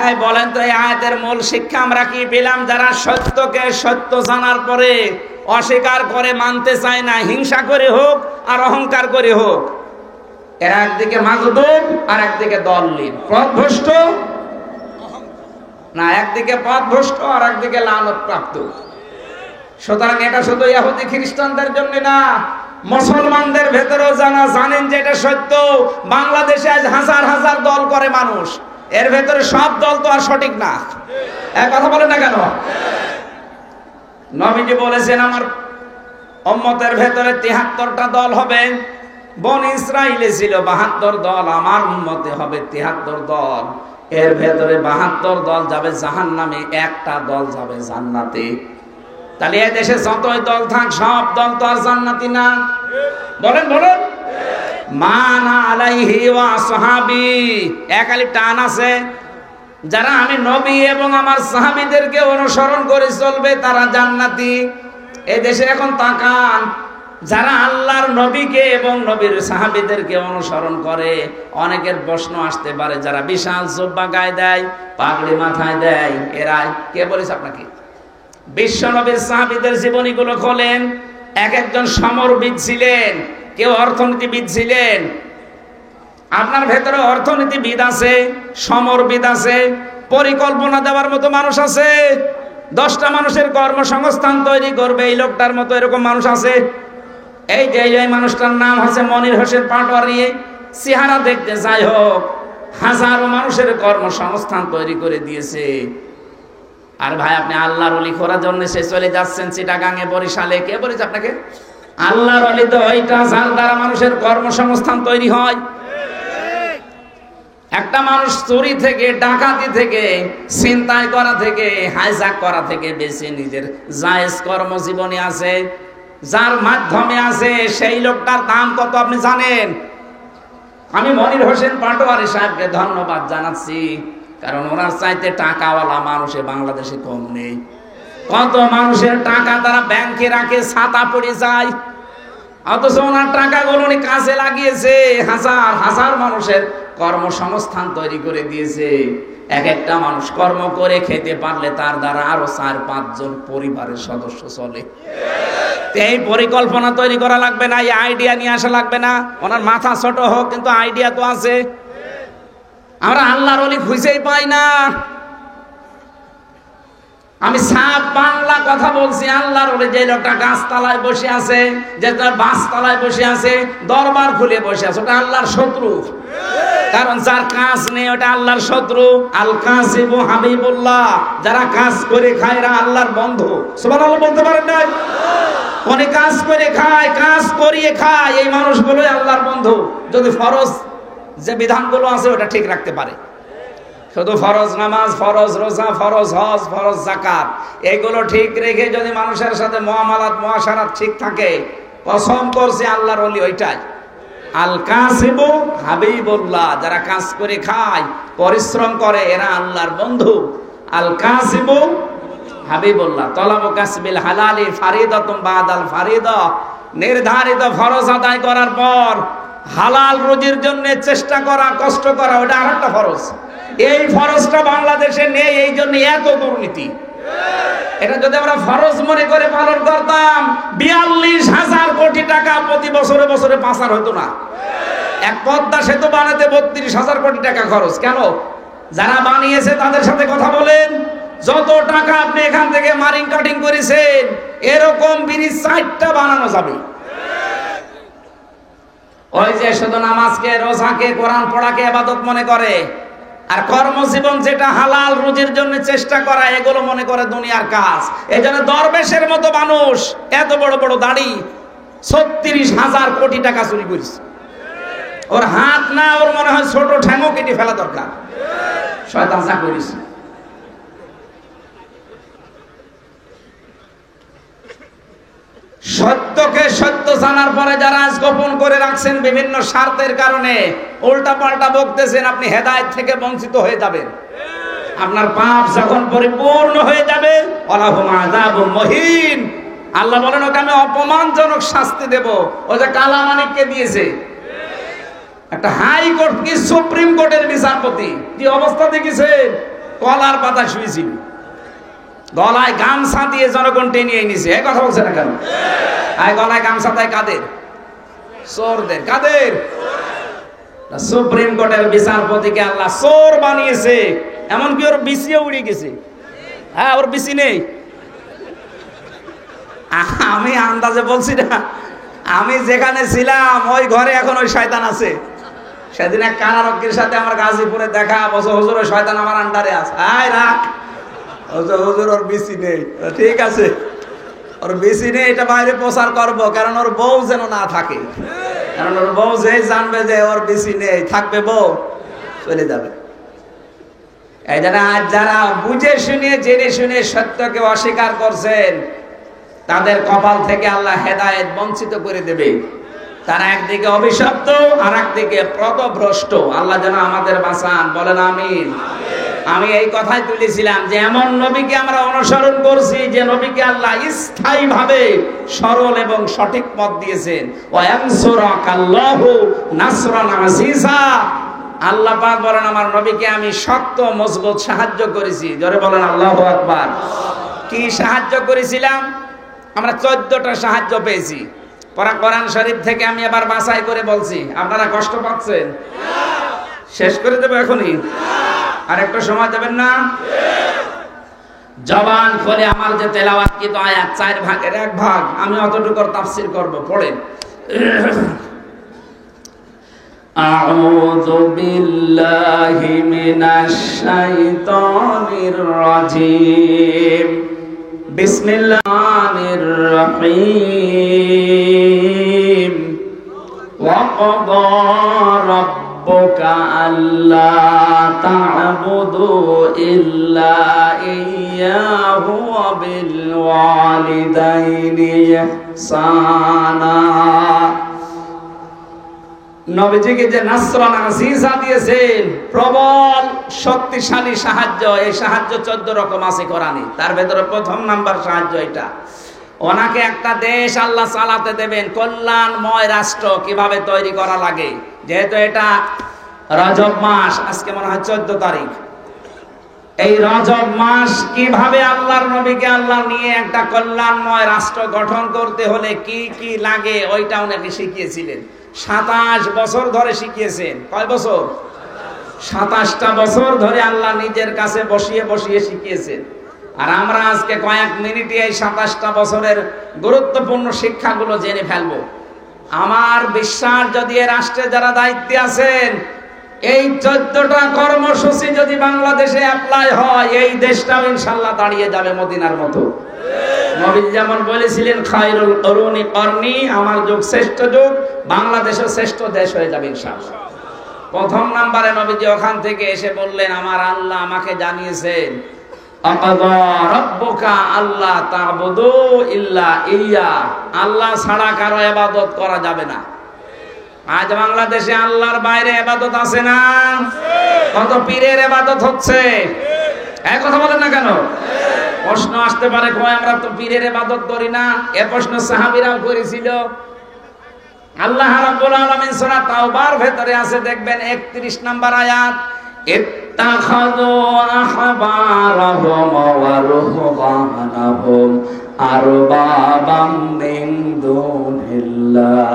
এই বলেন তো এই আয়াতের মূল শিক্ষা আমরা কি পেলাম? যারা সত্যকে সত্য জানার পরে অস্বীকার করে, মানতে চায় না, হিংসা করে হোক আর অহংকার করে হোক, এরা একদিকে মাগদুব আর একদিকে দললীন, পথভ্রষ্ট না, একদিকে পথভ্রষ্ট আর একদিকে লানত প্রাপ্ত। সুতরাং এটা শুধু ইহুদি খ্রিস্টানদের জন্য না, মুসলমানদের ভেতরেও জানেন যে এটা সত্য। বাংলাদেশে আজ হাজার হাজার দল করে মানুষ, এর ভেতরে সব দল তো আর সঠিক না। এক কথা বলেন না কেন? নবীজি বলেছেন আমার উম্মতের ভেতরে 73টা দল হবে। বনি ইসরাইলে ছিল 72 দল, আমার উম্মতে হবে 73 দল। এর ভেতরে 72 দল যাবে জাহান্নামে, একটা দল যাবে জান্নাতে। তাহলে এই দেশে যতই দল থাক সব দল তো আর জান্নাতি না। বলেন মানা আলাইহি ওয়া সাহাবী, একালি টান আছে। যারা আমি নবী এবং আমার সাহাবীদেরকে অনুসরণ করে চলবে তারা জান্নাতি। এই দেশে এখন তাকান, যারা আল্লাহর নবীকে এবং নবীর সাহাবীদেরকে অনুসরণ করে, অনেকের প্রশ্ন আসতে পারে যারা বিশাল জুব্বা গায়ে দেয়, পাগড়ি মাথায় দেয়, এরাই কে বলেছে আপনাকে? বিশ্ব নবীর সাহাবীদের জীবনীগুলো খোলেন, এক একজন সমরবিদ ছিলেন, কেউ অর্থনীতিবিদ ছিলেন। আপনার ভেতরে অর্থনীতিবিদ আছে, সমরবিদ আছে, পরিকল্পনা দেওয়ার মতো মানুষ আছে, 10টা মানুষের কর্মসংস্থান তৈরি করবে এই লোকটার মতো এরকম মানুষ আছে। এই যে এই মানুষটার নাম হচ্ছে মনির হোসেন পাটোয়ারি। চেহারা দেখতে যাই হোক, হাজারো মানুষের কর্মসংস্থান তৈরি করে দিয়েছে। আর ভাই আপনি আল্লাহর ওলি করার জন্য সে চলে যাচ্ছেন চিটাগাঙে, বরিশালে। কে বলেছে আপনাকে? আল্লাহর ওলি তো ওইটা যার দ্বারা মানুষের কর্মসংস্থান তৈরি হয়। একটা মানুষ চুরি থেকে, ডাকাতি থেকে, ছিনতাই করা থেকে, হাইজ্যাক করা থেকে বেঁচে নিজের জায়েজ কর্মজীবনে আছে, যার মাধ্যমে আছে, সেই লোকটার দাম কত আপনি জানেন? আমি মনির হোসেন পাটোয়ারি সাহেবকে ধন্যবাদ জানাচ্ছি, কারণ ওনার চাইতে টাকাওয়ালা মানুষে বাংলাদেশে কম নেই। কত মানুষের টাকা তারা ব্যাংকে রাখে, ছাতা পড়ে যায়, অথচ ওনার টাকাগুলো উনি কাজে লাগিয়েছে, হাজার হাজার মানুষের কর্মসংস্থান তৈরি করে দিয়েছে। এক একটা মানুষ কর্ম করে খেতে পারলে তার দ্বারা আরো 4-5 জন পরিবারের সদস্য চলে। এই পরিকল্পনা তৈরি করা লাগবে না, এই আইডিয়া নিয়ে আসা লাগবে না। ওনার মাথা ছোট হোক কিন্তু আইডিয়া তো আছে। আমরা আল্লাহর ওলি খুঁজেই পাই না। আমি সাফ বাংলা কথা বলছি, আল্লাহর ওলি যে লোকটা গাছতলায় বসে আছে, যে বাসতলায় বসে আছে, দরবার খুলে বসে আছে, ওটা আল্লাহর শত্রু। কারণ যার কাজ নেই ওটা আল্লাহর শত্রু। আল কাসিবু হাবিবুল্লাহ, যারা কাজ করে খায় এরা আল্লাহর বন্ধু। সুবহানাল্লাহ বলতে পারেন না? অনেক কাজ করে খায়, কাজ করিয়ে খায়, এই মানুষগুলোই আল্লাহর বন্ধু, যদি ফরজ যে বিধানগুলো আছে ওটা ঠিক রাখতে পারে। শুধু ফরজ নামাজ, ফরজ রোজা, ফরজ হজ, ফরজ যাকাত এগুলো ঠিক রেখে যদি মানুষের সাথে মুআমালাত মুআশারাত ঠিক থাকে, কসম করছে আল্লাহর ওলি ওইটাই। আল কাসিবু হাবিবুল্লাহ, যারা কাজ করে খায়, পরিশ্রম করে, এরা আল্লাহর বন্ধু। আল কাসিবু হাবিবুল্লাহ। তলাবু কাসবিল হালালি ফারিদাতুম বাদাল ফারিদা, নির্ধারিত ফরজ আদায় করার পর হালাল রুজির জন্য চেষ্টা করা, কষ্ট করা, ওটা আরেকটা ফরজ। এই ফরজটা বাংলাদেশে নেই, এই জন্য এত দুর্নীতি। এটা যদি আমরা ফরজ মনে করে পালন করতাম, ৪২,০০০ কোটি টাকা প্রতি বছরে বছরে পাচার হতো না। এক পদ্মা সেতু বানাতে ৩২,০০০ কোটি টাকা খরচ। কেন? যারা বানিয়েছে তাদের সাথে কথা বলেন, যত টাকা আপনি এখান থেকে মারিং কাটিং করেছেন, এরকম ব্রিজ ৪টা বানানো যাবে। ওই যে শুধু নামাজকে, রোজাকে, কোরআন পড়াকে ইবাদত মনে করে, আর কর্মজীবন যেটা হালাল রুজির জন্য চেষ্টা করা, এগুলো মনে করে দুনিয়ার কাজ। এই জন্য দরবেশের মতো মানুষ এত বড় বড় দাড়ি ৩৬,০০০ কোটি টাকা চুরি করেছে। ওর হাত না, ওর মনে হয় ছোট ঠ্যাঙও কেটে ফেলা দরকার। শয়তান যা করেছে। সত্যকে সত্য জানার পরে যারা আজ গোপন করে রাখছেন বিভিন্ন স্বার্থের কারণে, উল্টা পাল্টা বকতেছেন, আপনি হেদায়েত থেকে বঞ্চিত হয়ে যাবেন। আপনার পাপ যখন পরিপূর্ণ হয়ে যাবে, ওয়ালাহুম আযাবুম মুহিন, আল্লাহ বলেন ওকে আমি অপমানজনক শাস্তি দেব। ও যে কালামানিককে দিয়েছে, একটা হাইকোর্ট কি সুপ্রিম কোর্টের বিচারপতি, কি অবস্থা দেখেছেন? কলার পাতা শুয়েছিল, গলায় গামছা দিয়ে জনগণ টেনে নিয়েছে। এই কথা বলছে না কেন? গলায় গামছা দেয় কাদের? চোরদের। কাদের? সুপ্রিম কোর্টের বিচারপতিকে আল্লাহ চোর বানিয়েছে, এমনকি ওর বিসিও উড়ে গেছে। হ্যাঁ, ওর বিসি নেই। আমি আন্দাজে বলছি না, আমি যেখানে ছিলাম ওই ঘরে এখন ওই শয়তান আছে। সেদিন এক কারারক্ষীর সাথে আমার গাজীপুরে দেখা, বছর হুজুর ওই শয়তান আমার আন্ডারে আছে। আয় রাখ হুজুর, ওর বিসি নেই। ঠিক আছে, ওর বিসি নেই, এটা বাইরে প্রচার করবো, কারণ ওর বউ যেন না থাকে। কারণ ওর বউ যে জানবে যে ওর বিসি নেই, থাকবে বউ, চলে যাবে। এই যারা বুঝে শুনে, জেনে শুনে সত্যকে অস্বীকার করছেন, তাদের কপাল থেকে আল্লাহ হেদায়েত বঞ্চিত করে দেবে। তারা একদিকে অভিশপ্ত, আর একদিকে পথভ্রষ্ট। আল্লাহ যেন আমাদের বাঁচান, বলেন আমিন। আমি এই কথাই তুলেছিলাম যে এমন নবীকে আমরা অনুসরণ করছি, যে নবীকে আল্লাহ স্থায়ী ভাবে সরল এবং সঠিক পথ দিয়েছেন। ওয়ায়ানসুরাকাল্লাহু নাসরান আজিজা, আল্লাহ পাক বলেন আমার নবীকে আমি শক্ত মজবুত সাহায্য করেছি। জোরে বলেন আল্লাহু আকবার। কি সাহায্য করেছিলাম? আমরা 14টা সাহায্য পেয়েছি। কোরআন শরীফ থেকে আমি আবার বাছাই করে বলছি। আপনারা কষ্ট পাচ্ছেন? শেষ করে দেবো এখনই? আর একটু সময় দেবেন না? জবান খুলে আমার যে তেলাওয়াতকৃত আয়াত 4 ভাগের 1 ভাগ আমি অতটুকুর তাফসীর করব। পড়েন। আউযু বিল্লাহি মিনাশ শাইতানির রাজীম। বিসমিল্লাহির রহিম। ওয়া ক্বাদা রাব্বুকা আল্লা তা'বুদু ইল্লা ইয়্যাহু ওয়া বিল ওয়ালিদাইনি ইহসানা। নবীজিকে যে নাসরান আজিজা দিয়েছেন, প্রবল শক্তিশালী সাহায্য, এই সাহায্য 14 রকম আছে কোরআনে। তার ভেতরে প্রথম নাম্বার সাহায্য এটা। ওনাকে একটা দেশ আল্লাহ চালাতে দেবেন, কল্যাণময় রাষ্ট্র কিভাবে তৈরি করা লাগে। যেহেতু এটা রজব মাস, আজকে মনে হয় 14 তারিখ। এই রজব মাস কিভাবে আল্লাহর নবীকে আল্লাহ নিয়ে একটা কল্যাণময় রাষ্ট্র গঠন করতে হলে কি কি লাগে, ওইটা ওনাকে শিখিয়েছিলেন। 27 বছর ধরে শিখিয়েছেন। কয় বছর? 27টা বছর ধরে আল্লাহ নিজের কাছে বসিয়ে বসিয়ে শিখিয়েছেন। আর আমরা আজকে কয়েক মিনিটে এই 27টা বছরের গুরুত্বপূর্ণ শিক্ষাগুলো জেনে ফেলবো। আমার বিশ্বাস, যদি এই রাষ্ট্রে যারা দায়িত্বে আছেন, এই 14টা কর্মসূচি যদি বাংলাদেশে অ্যাপ্লাই হয়, এই দেশটাও ইনশাআল্লাহ দাঁড়িয়ে যাবে মদিনার মতো। নবী যেমন বলেছিলেন খায়রুল কুরুনি করনি, আমার যুগ শ্রেষ্ঠ যুগ, বাংলাদেশের শ্রেষ্ঠ দেশ হয়ে যাবে ইনশাআল্লাহ। প্রথম নাম্বারে নবীজি ওখান থেকে এসে বললেন, আমার আল্লাহ আমাকে জানিয়েছেন আকাদা রাব্বুকা আল্লাহ তা'বুদু ইল্লা ইয়্যা, আল্লাহ ছাড়া কারো ইবাদত করা যাবে না। আজ বাংলাদেশে আল্লাহর বাইরে ইবাদত আছে না? কত পীরের ইবাদত হচ্ছে, এই কথা বলেন না কেন? প্রশ্ন আসতে পারে, কয় আমরা তো পীরের ইবাদত করি না। এ প্রশ্ন সাহাবীরাও করেছিল। আল্লাহ রাব্বুল আলামিন সূরা তাওবার ভেতরে আছে, দেখবেন 31 নাম্বার আয়াত, ইত্তাখাযু আহবারাহুম ওয়া রুহবানাহুম আরবাবাম মিন দুনিল্লাহ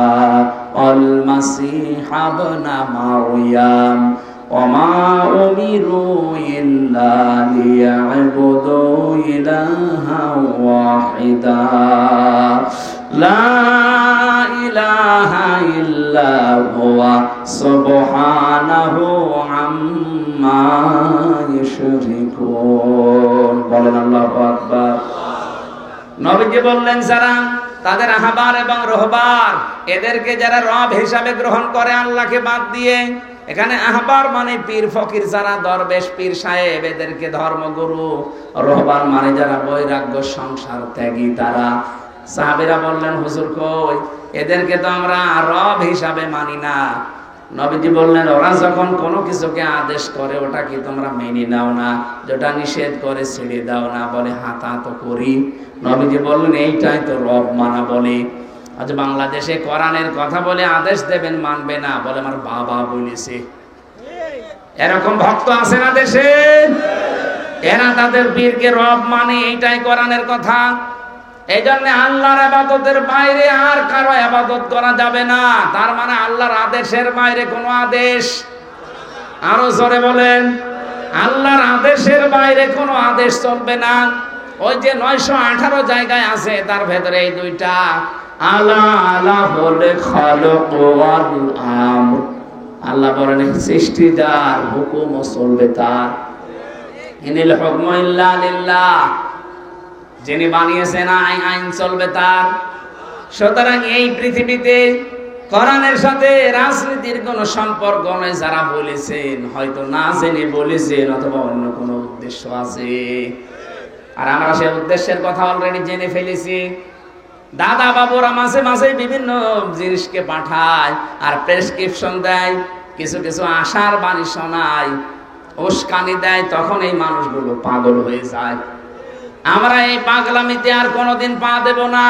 ওয়াল মাসীহা ইবনা মারইয়াম ওয়া মা উমিরু ইল্লা লিয়া'বুদু ইলাহান ওয়াহিদা লা ইলাহা ইল্লা হুয়া সুবহানাহু আম্মা ইউশরিকুন। বলেন আল্লাহু আকবার। নবীজি বললেন, যারা তাদের আহবার এবং রহবার, এদেরকে যারা রব হিসাবে গ্রহণ করে আল্লাহকে বাদ দিয়ে, এখানে আহবার মানে পীর ফকির, যারা দরবেশ পীর সাহেব, এদেরকে ধর্মগুরু। রহবার মানে যারা বৈরাগ্য সংসার ত্যাগী, তারা। সাহাবীরা বললেন, হুজুর কই, এদেরকে তো আমরা রব হিসাবে মানি না। নবীজি বললেন, ওরা যখন কোনো কিছুকে আদেশ করে ওটা কি তোমরা মেনে নাও না? যেটা নিষেধ করে ছেড়ে দাও না? বলে হ্যাঁ, তা তো করি। নবীজি বললেন, এইটাই তো রব মানা বলে। আজ বাংলাদেশে কোরআনের কথা বলে আদেশ দেবেন, মানবে না, বলে আমার বাবা বলেছে। এরকম ভক্ত আছে না দেশে? এরা তাদের পীরকে রব মানে, এইটাই কোরআনের কথা। এই জন্য আল্লাহর ইবাদতের বাইরে আর কারো ইবাদত করা যাবে না। তার মানে আল্লাহর আদেশের বাইরে কোনো আদেশ, আরো জোরে বলেন, আল্লাহর আদেশের বাইরে কোনো আদেশ চলবে না। ওই যে 918 জায়গায় আছে, তার ভেতরে এই দুইটা, আলা আলা বলে খালক ওয়াল আমর। আল্লাহ বলেন সৃষ্টি যার, হুকুমও চলবে তার। ইনিল হুকমু ইল্লা লিল্লাহ, যিনি বানিয়েছেন আইন চলবে তার। সুতরাং এই পৃথিবীতে কোরআনের সাথে রাজনীতির কোনো সম্পর্ক নয়। যারা বলেছেন হয়তো না জেনে বলেছেন, অথবা অন্য কোনো উদ্দেশ্য আছে। আর আমরা সেই উদ্দেশ্যের কথা অলরেডি জেনে ফেলেছি। দাদা বাবুরা মাঝে মাঝে বিভিন্ন জিনিসকে পাঠায় আর প্রেসক্রিপশন দেয়, কিছু কিছু আশার বাণী শোনায়, উস্কানি দেয়, তখন এই মানুষগুলো পাগল হয়ে যায়। আমরা এই পাগলামিতে আর কোনোদিন পা দেব না।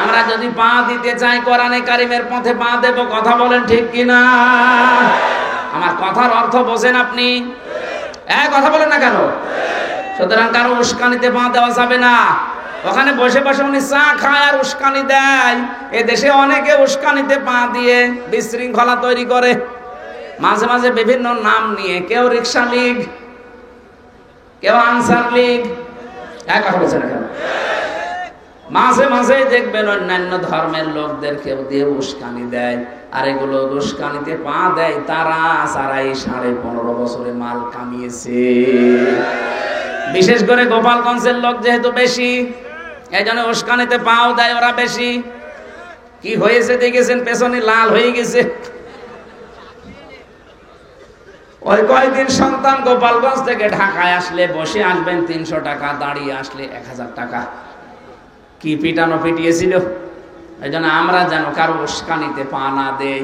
আমরা যদি পা দিতে চাই কোরআনে কারিমের পথে পা দেব। কথা বলেন ঠিক কিনা? আমার কথার অর্থ বোঝেন আপনি? কথা বলেন না কেন? সুতরাং কারো উস্কানিতে পা দেওয়া যাবে না। ওখানে বসে বসে উনি চা খায় আর উস্কানি দেয়। এ দেশে অনেকে উস্কানিতে পা দিয়ে বিশৃঙ্খলা তৈরি করে, মাঝে মাঝে বিভিন্ন নাম নিয়ে, কেউ রিক্সা লীগ, কেউ আনসার লীগ। কথা বলছে না কেন? মাঝে মাঝে দেখবেন অন্যান্য ধর্মের লোকদের কেউ দিয়ে উস্কানি দেয়, আর এগুলো উস্কানিতে পা দেয় তারা, যারা এই 15.5 বছরে মাল কামিয়েছে। বিশেষ করে গোপালগঞ্জের লোক যেহেতু বেশি, এই জন্য উস্কানিতে পাও দেয় ওরা বেশি। কি হয়েছে দেখেছেন? পেছনে লাল হয়ে গেছে। ওই কয়েকদিন সন্তান গোপালগঞ্জ থেকে ঢাকায় আসলে বসে আসবেন 300 টাকা, দাঁড়িয়ে আসলে 1000 টাকা। কি পিটানো পিটিয়েছিল। এই জন্য আমরা যেন কারো উস্কানিতে পা না দেই।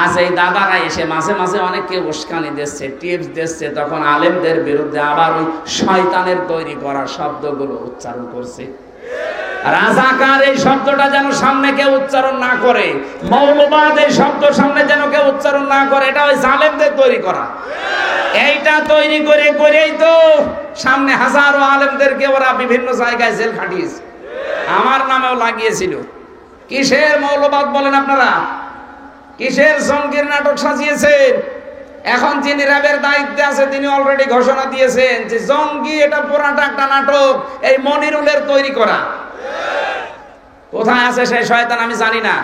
আজ এই দাদারা এসে মাঝে মাঝে অনেককে উস্কানি দিচ্ছে, টিপস দিচ্ছে, তখন আলেমদের বিরুদ্ধে আবার ওই শয়তানের তৈরি করা শব্দগুলো উচ্চারণ করছে। রাজাকার এই শব্দটা যেন সামনে কেউ উচ্চারণ না করে, মৌলবাদ এই শব্দ সামনে যেন কেউ উচ্চারণ না করে, এটা ওই জালেমদের তৈরি করা। এইটা তৈরি করে করেই তো সামনে হাজারো আলেমদেরকে ওরা বিভিন্ন জায়গায় জেল খাটিয়েছে। আমার নামেও লাগিয়েছিল। কিসের মৌলবাদ বলেন আপনারা? কিসের জঙ্গির নাটক সাজিয়েছেন? এখন যিনি র্যাবের দায়িত্বে আছে তিনি অলরেডি ঘোষণা দিয়েছেন যে জঙ্গি এটা পুরাটা একটা নাটক, এই মনিরুলের তৈরি করা। কোথায় আছে সেই শয়তান আমি জানি না।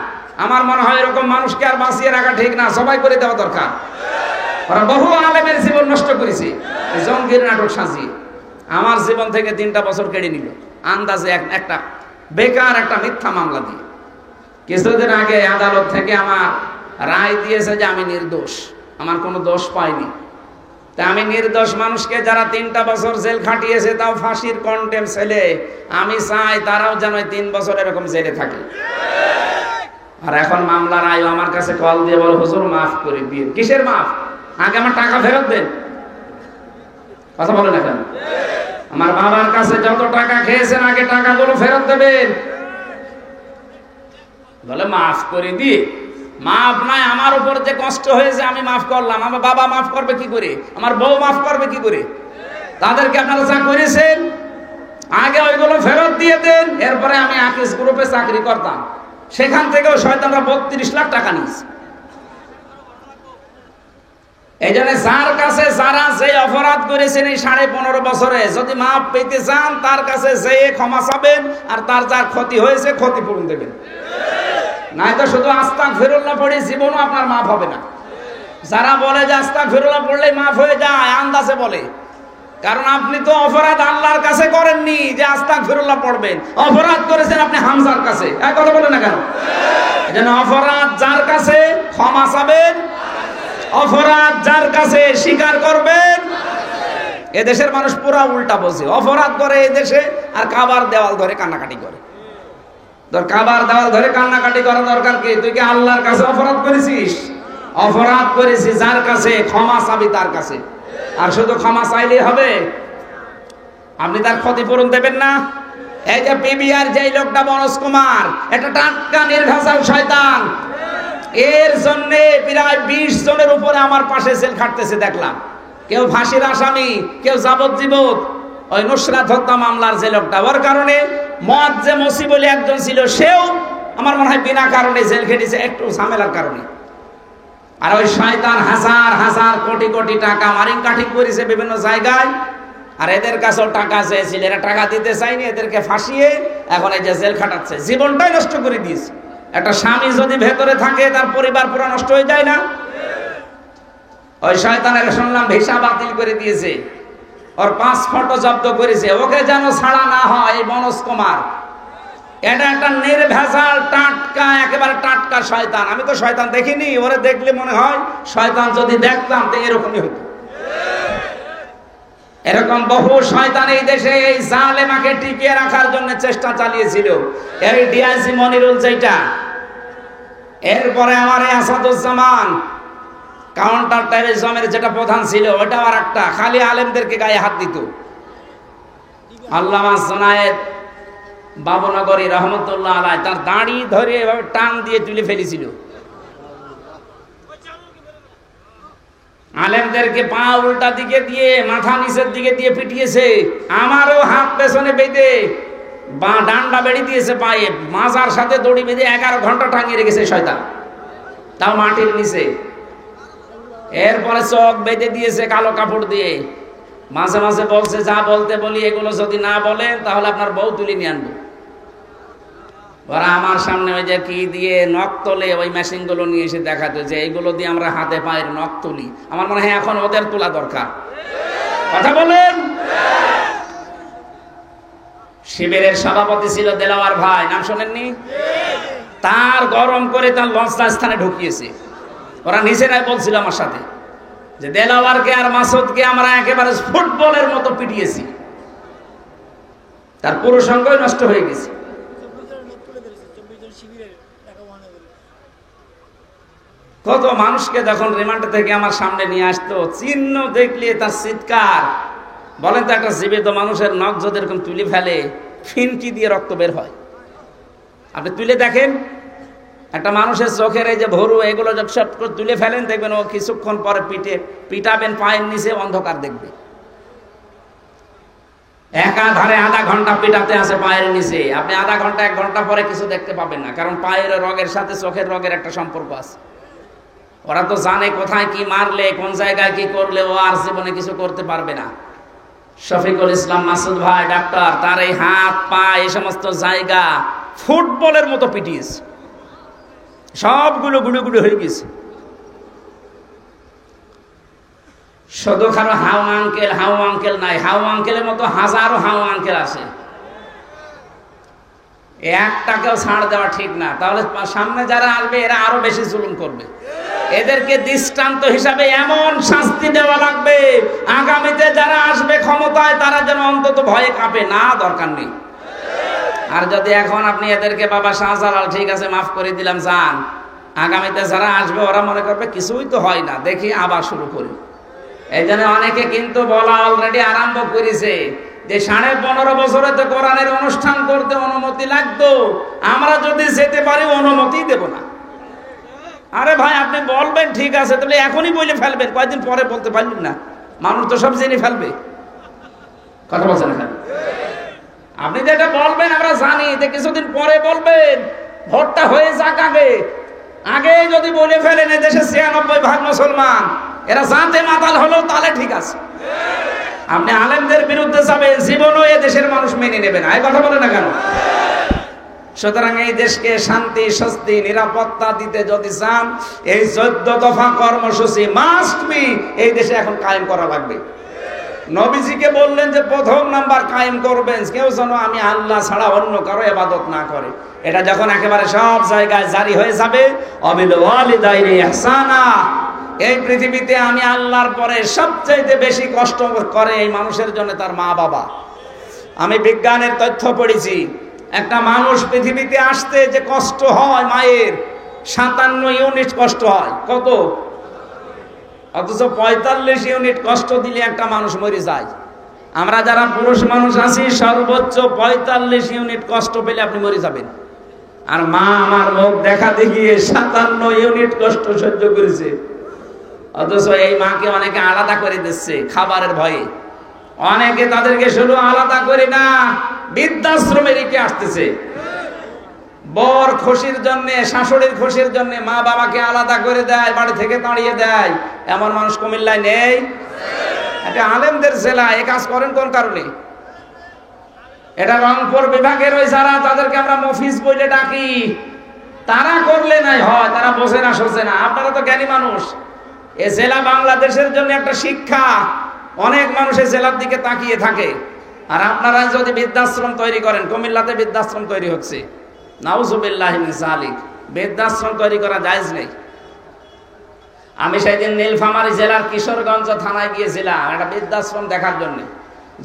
আমার মনে হয় এরকম মানুষকে আর বাঁচিয়ে রাখা ঠিক না, সবাই করে দেওয়া দরকার। ওরা বহু আলেমের জীবন নষ্ট করেছে জঙ্গির নাটক সাজিয়ে। আমার জীবন থেকে 3টা বছর কেড়ে নিল আন্দাজে একটা বেকার একটা মিথ্যা মামলা দিয়ে। কিছুদিন আগে আদালত থেকে আমার রায় দিয়েছে যে আমি নির্দোষ। আমার কোনো দোষ পাইনি। তা আমি নির্দোষ মানুষকে যারা 3টা বছর জেল খাটিয়েছে, তাও ফাঁসির কন্টেম ছেলে, আমি চাই তারাও যেন 3 বছর এরকম জেলে থাকে। আর এখন মামলার আয়ু আমার কাছে কল দিয়ে বলো, হুজুর মাফ করে দিয়ে। কিসের মাফ? আগে আমার টাকা ফেরত দেন। কথা বলে না কেন? আমার বাবার কাছে যত টাকা খেয়েছেন আগে টাকাগুলো ফেরত দেবেন। বলে মাফ করে দিয়ে। মাফ নাই, আমার উপর যে কষ্ট হয়েছে আমি মাফ করলাম, আমার বাবা মাফ করবে কি করে, আমার বউ মাফ করবে কি করে? তাদেরকে আপনারা যা করেছেন আগে ওইগুলো ফেরত দিয়ে দেন। এরপরে আমি আকিস গ্রুপে চাকরি করতাম, সেখান থেকেও শয়তানরা 32 লাখ টাকা নিয়েছে। এই জন্য যার কাছে যারা যে অপরাধ করেছেন এই 15.5 বছরে, যদি মাপ পেতে চান তার কাছে যে ক্ষমা চাবেন, আর তার যার ক্ষতি হয়েছে ক্ষতিপূরণ দেবেন। নাই তো শুধু আস্তাগফিরুল্লাহ পড়ে জীবনও আপনার মাফ হবে না। যারা বলে যে আস্তাগফিরুল্লাহ পড়লেই মাফ হয়ে যায়, আন্দাজে বলে। কারণ আপনি তো অপরাধ আল্লাহর কাছে করেননি যে আস্তাগফিরুল্লাহ পড়বেন, অপরাধ করেছেন আপনি হামজার কাছে। এক কথা বলে না কেন? এজন্য অপরাধ যার কাছে ক্ষমা চাবেন, অপরাধ যার কাছে স্বীকার করবেন। এদেশের মানুষ পুরা উল্টা বোঝে, অপরাধ করে এই দেশে আর কাবার দেওয়াল ধরে কান্নাকাটি করে। তোর কাবার দেওয়াল ধরে কান্নাকাটি করা দরকার কি? তুই কি আল্লাহর কাছে অপরাধ করেছিস? অপরাধ করেছিস যার কাছে, ক্ষমা চাবি তার কাছে। আর শুধু ক্ষমা চাইলেই হবে? আপনি তার ক্ষতিপূরণ দেবেন না? এই যে পিবিআর যে লোকটা মনোজ কুমার, এটা টাটকা নির্ভেজাল শয়তান। এর জন্য প্রায় 20 জনের উপরে আমার পাশে জেল খাটতেছে দেখলাম। কেউ ফাঁসির আসামি, কেউ যাবজ্জীবন। ওই নুসরাত হত্যা মামলার যে লোকটা, ওর কারণে মদ যে মসি বলে একজন ছিল, সেও আমার মনে হয় বিনা কারণে জেল খেটেছে, একটু ঝামেলার কারণে। আর ওই শয়তান হাজার হাজার কোটি কোটি টাকা মারিং কাঠিং করেছে বিভিন্ন জায়গায়। আর এদের কাছেও টাকা চেয়েছিল, এরা টাকা দিতে চায়নি, এদেরকে ফাঁসিয়ে এখন এই যে জেল খাটাচ্ছে, জীবনটাই নষ্ট করে দিয়েছে। একটা স্বামী যদি ভেতরে থাকে তার পরিবার পুরো নষ্ট হয়ে যায় না? ওই শয়তানের শুনলাম ভিসা বাতিল করে দিয়েছে, ওর পাসপোর্ট জব্দ করেছে। ওকে যেন ছাড়া না হয় এই মনোজ কুমার। এটা একটা নির্ভেজাল টাটকা, একেবারে টাটকা শয়তান। আমি তো শয়তান দেখিনি, ওরে দেখলে মনে হয় শয়তান যদি দেখতাম তো এরকমই হতো। এরকম বহু শয়তান এই দেশে এই জালেমাকে টিকিয়ে রাখার জন্য চেষ্টা চালিয়েছিল। এই ডিআইজি মনিরুল যেটা, এরপরে আমার এই আসাদুজ্জামান কাউন্টার টেররিজমের যেটা প্রধান ছিল, ওটা আর একটা খালি আলেমদেরকে গায়ে হাত দিত। আল্লামা জুনায়েদ বাবুনগরী রহমতুল্লাহ আলাইহি তার দাড়ি ধরে এভাবে টান দিয়ে তুলে ফেলেছিল। আলেমদেরকে পা উল্টা দিকে দিয়ে মাথা নিচের দিকে দিয়ে পিটিয়েছে। আমারও হাত পেছনে বেঁধে বা ডান্ডা বেড়ে দিয়েছে পায়ে, মাজার সাথে দড়ি বেঁধে 11 ঘন্টা টাঙিয়ে রেখেছে শয়তান, তাও মাটির নিচে। এরপরে চোখ বেঁধে দিয়েছে কালো কাপড় দিয়ে। মাঝে মাঝে বলছে, যা বলতে বলি এগুলো যদি না বলেন তাহলে আপনার বউ তুলে নিয়ে আনবো। ওরা আমার সামনে ওই যে কি দিয়ে নখ তোলে, ওই মেশিন গুলো নিয়ে এসে দেখাতো যে এইগুলো দিয়ে আমরা হাতে পায়ের নখ তুলি। আমার মনে হয় এখন ওদের তোলা দরকার। কথা বলেন। শিবিরের সভাপতি ছিল দেলাওয়ার ভাই, নাম শোনেননি? তার গরম করে তার লজ্জাস্থানে ঢুকিয়েছে। ওরা নিজেরাই বলছিল আমার সাথে যে দেলাওয়ারকে আর মাসুদকে আমরা একেবারে ফুটবলের মতো পিটিয়েছি, তার পুরো সঙ্গই নষ্ট হয়ে গেছে। কত মানুষকে যখন রিমান্ড থেকে আমার সামনে নিয়ে আসতো, চিহ্ন দেখলে তার চিৎকার। বলেন তো, একটা জীবিত মানুষের নখ যদি এরকম তুলে ফেলে, ফিনকি দিয়ে রক্ত বের হয়। আপনি তুলে দেখেন, একটা মানুষের চোখের এই যে ভরু, এগুলো যখন সব তুলে ফেলেন দেখবেন ও কিছুক্ষণ পরে পিটাবেন পায়ের নিচে অন্ধকার দেখবে। একাধারে আধা ঘন্টা পিটাতে আছে পায়ের নিচে, আপনি আধা ঘন্টা 1 ঘন্টা পরে কিছু দেখতে পাবেন না, কারণ পায়ের রগের সাথে চোখের রগের একটা সম্পর্ক আছে। ওরা তো জানে কোথায় কি মারলে, কোন জায়গায় কি করলে ও আর জীবনে কিছু করতে পারবে না। শফিকুল ইসলাম মাসুদ ভাই ডাক্তার, তার এই হাত পা এই সমস্ত জায়গা ফুটবলের মতো পিটিয়েছে, সবগুলো গুঁড়ো গুঁড়ো হয়ে গেছে। শুধু খালো হাউ আঙ্কেল নাই, হাউ আঙ্কেলের মতো হাজারো হাউ আঙ্কেল আছে। একটাকেও ছাড় দেওয়া ঠিক না, তাহলে সামনে যারা আসবে এরা আরো বেশি জুলুম করবে। এদেরকে দৃষ্টান্ত হিসাবে এমন শাস্তি দেওয়া লাগবে, আগামীতে যারা আসবে ক্ষমতায় তারা যেন অন্তত ভয়ে কাঁপে না, দরকার নেই। আর যদি এখন আপনি এদেরকে বাবা শাহজালাল ঠিক আছে মাফ করে দিলাম যান, আগামীতে যারা আসবে ওরা মনে করবে কিছুই তো হয় না, দেখি আবার শুরু করি। এই জন্য অনেকে কিন্তু বলা অলরেডি আরম্ভ করেছে যে 15.5 বছরে তো কোরআনের অনুষ্ঠান করতে অনুমতি লাগতো, আমরা যদি যেতে পারি অনুমতি দেব না। আরে ভাই আপনি বলবেন ঠিক আছে, তাহলে এখনই বলে ফেলবেন, কয়েকদিন পরে বলতে পারবেন না, মানুষ তো সব জেনে ফেলবে। কথা বলছেন না? আপনি যেটা বলবেন আমরা জানি, যে কিছুদিন পরে বলবেন, ভোটটা হয়ে যাক আগে। আগে যদি বলে ফেলেন এদেশে 96% মুসলমান, এরা জানতে মাতাল হলো, তাহলে ঠিক আছে। আপনি আলেমদের বিরুদ্ধে যাবেন, জীবনও এ দেশের মানুষ মেনে নেবে না। এই কথা বলে না কেন? সুতরাং এই দেশকে শান্তি, স্বস্তি, নিরাপত্তা দিতে যদি চান, এই 14 দফা কর্মসূচি মাস্ট বি এই দেশে এখন কায়েম করা লাগবে। নবীজিকে বললেন যে প্রথম নাম্বার কায়েম করবেন, কেউ যেন আমি আল্লাহ ছাড়া অন্য কারো ইবাদত না করে। এটা যখন একেবারে সব জায়গায় জারি হয়ে যাবে, অবিল ওয়ালিদাইনি ইহসানা, এই পৃথিবীতে আমি আল্লাহর পরে সবচেয়ে বেশি কষ্ট করে এই মানুষের জন্য তার মা বাবা। আমি বিজ্ঞানের তথ্য পড়েছি, একটা মানুষ পৃথিবীতে আসতে যে কষ্ট হয় মায়ের, 57 ইউনিট কষ্ট হয়। কত? অথচ 45 ইউনিট কষ্ট দিলে একটা মানুষ মরে যায়। আমরা যারা পুরুষ মানুষ আছি সর্বোচ্চ 45 ইউনিট কষ্ট পেলে আপনি মরে যাবেন। আর মা আমার মুখ দেখা দেখিয়ে 57 ইউনিট কষ্ট সহ্য করেছে। অথচ এই মাকে অনেকে আলাদা করে দিচ্ছে খাবারের ভয়ে। অনেকে তাদেরকে শুধু আলাদা করে না, বৃদ্ধাশ্রমে রেখে আসতেছে। বর খুশির জন্য, শাশুড়ির খুশির জন্য মা বাবাকে আলাদা করে দেয়, বাড়ি থেকে তাড়িয়ে দেয়। এমন মানুষ কুমিল্লায় নেই? এটা আলেমদের জেলা। এ কাজ করেন কোন কারণে? এটা রংপুর বিভাগের ওই যারা, তাদেরকে আমরা মফিজ বলে ডাকি, তারা করলে নাই হয়, তারা বোঝে না, সোঝে না। আপনারা তো জ্ঞানী মানুষ। এ জেলা বাংলাদেশের জন্য একটা শিক্ষা। অনেক মানুষ এই জেলার দিকে তাকিয়ে থাকে। আর আপনারা যদি বৃদ্ধাশ্রম তৈরি করেন, কুমিল্লাতে বৃদ্ধাশ্রম তৈরি হচ্ছে, নাউজুবিল্লাহি মিন যালিক, বৃদ্ধাশ্রম তৈরি করা জায়েজ নেই। আমি সেদিন নীলফামারী জেলার কিশোরগঞ্জ থানায় গিয়েছিলাম একটা বৃদ্ধাশ্রম দেখার জন্য।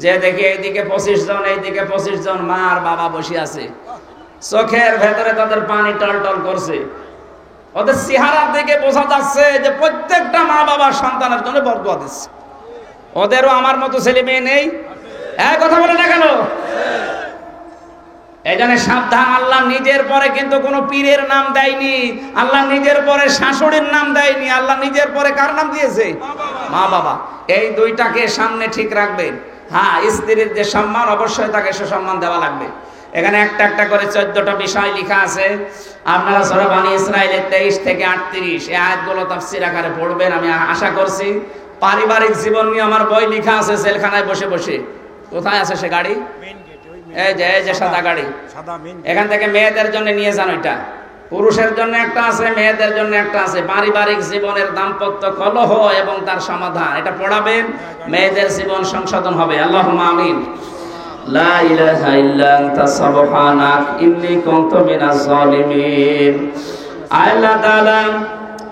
যে দেখি এইদিকে 25 জন, এইদিকে 25 জন মা আর বাবা বসে আছে, চোখের ভেতরে তাদের পানি টলটল করছে। ওদের চেহারার দিকে বোঝা যাচ্ছে যে প্রত্যেকটা মা বাবা সন্তানের জন্য বরদোয়া দিচ্ছে। ওদেরও আমার মতো ছেলে মেয়ে নেই? এক কথা বলে না কেন? এই জন্য সাবধান। আল্লাহ নিজের পরে কিন্তু কোনো পীরের নাম দেয়নি, আল্লাহ নিজের পরে শাশুড়ির নাম দেয়নি, আল্লাহ নিজের পরে কার নাম দিয়েছে? মা বাবা। এই দুইটাকে সামনে ঠিক রাখবেন। হ্যাঁ, স্ত্রীর যে সম্মান, অবশ্যই তাকে সুসম্মান দেওয়া লাগবে। এখানে একটা একটা করে 14টা বিষয় লেখা আছে। আপনারা সূরা বনী ইসরাঈলের 23 থেকে 38 এই আয়াতগুলো তাফসীর আকারে পড়বেন। আমি আশা করছি পারিবারিক জীবন নিয়ে আমার বই লেখা আছে জেলখানায় বসে বসে। কোথায় আছে সে গাড়ি? এই যে সাদা গাড়ি, এখান থেকে মেয়েদের জন্য নিয়ে যান। ওইটা পুরুষের জন্য একটা আছে, মেয়েদের জন্য একটা আছে। পারিবারিক জীবনের দাম্পত্য কলহ এবং তার সমাধান, এটা পড়াবেন, মেয়েদের জীবন সংশোধন হবে। আল্লাহুম্মা আমিন। লা ইলাহা ইল্লা আনতা সুবহানাক ইন্নী কুনতু মিনাজ জালিমিন। আল্লাহ তাআলা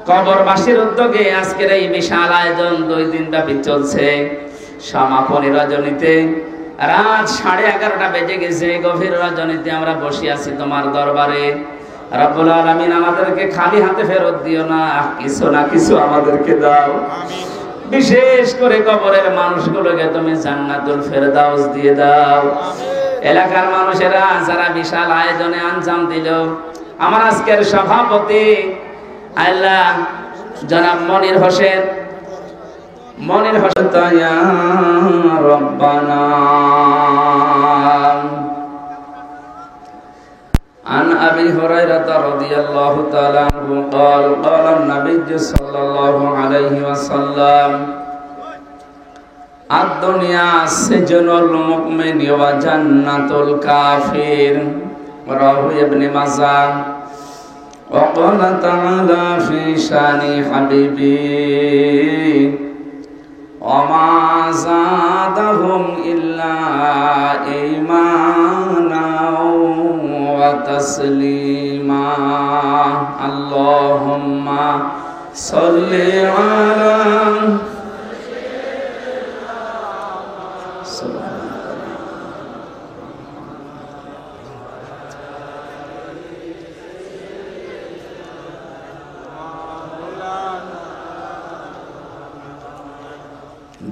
কবরবাসীর উদ্যোগে আজকের এই বিশাল আয়োজন 2 দিন ব্যাপী চলছে। সমাপনী রজনীতে রাত 11:30 বেজে গেছে। গভীর রজনীতে আমরা বসে আছি তোমার দরবারে। রব্বুল আলামিন আমাদেরকে খালি হাতে ফেরত দিও না, কিছু না কিছু আমাদেরকে দাও। আমিন। বিশেষ করে কবরের মানুষগুলোকে তুমি জান্নাতুল ফেরদাউস দিয়ে দাও। আমিন। এলাকার মানুষেরা যারা বিশাল আয়োজনে আঞ্জাম দিল, আমার আজকের সভাপতি আল্লাহ জনাব মনির হোসেন তায়া রব্বানা عن أبي هريرة رضي الله تعالى عنه قال قال النبي صلى الله عليه وسلم الدنيا سجن المؤمن وجنة الكافر رواه ابن ماجه وقال تعالى في شان حبيبي وما زادهم إلا إيمانا وتسليما اللهم সাল্লি আলা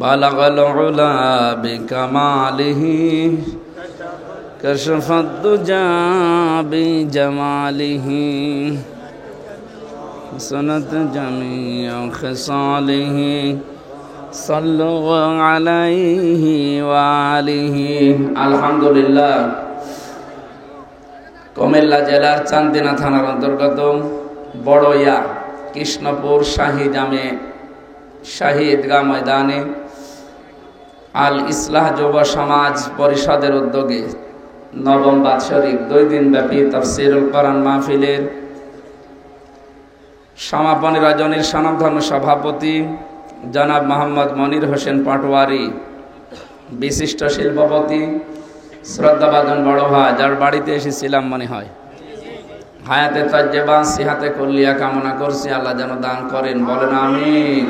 বালাগাল উলা বিকামালিহি কাশফাদ দুজা বিজামালিহি সনত জামিউ খিসালিহি সাল্লু আলাইহি ওয়া আলিহি। আলহামদুলিল্লাহ। কুমিল্লা জেলার চান্দিনা থানার অন্তর্গত বড়ইয়া কৃষ্ণপুর শাহী ঈদগাহ ময়দানে আল ইসলাহ যুব সমাজ পরিষদের উদ্যোগে নবম বাৎসরিক 2 দিন ব্যাপী তাফসীরুল কোরআন মাহফিলের সমাপনী রজনীর স্বনামধন্য সভাপতি জনাব মোহাম্মদ মনির হোসেন পাটোয়ারি, বিশিষ্ট শিল্পপতি, শ্রদ্ধাভাজন বড় ভাই, যার বাড়িতে এসেছিলাম মনে হয়, হায়াতে তাজ্জেবা সিহাতে কুল্লিয়া কামনা করছি, আল্লাহ যেন দান করেন, বলেন আমিন।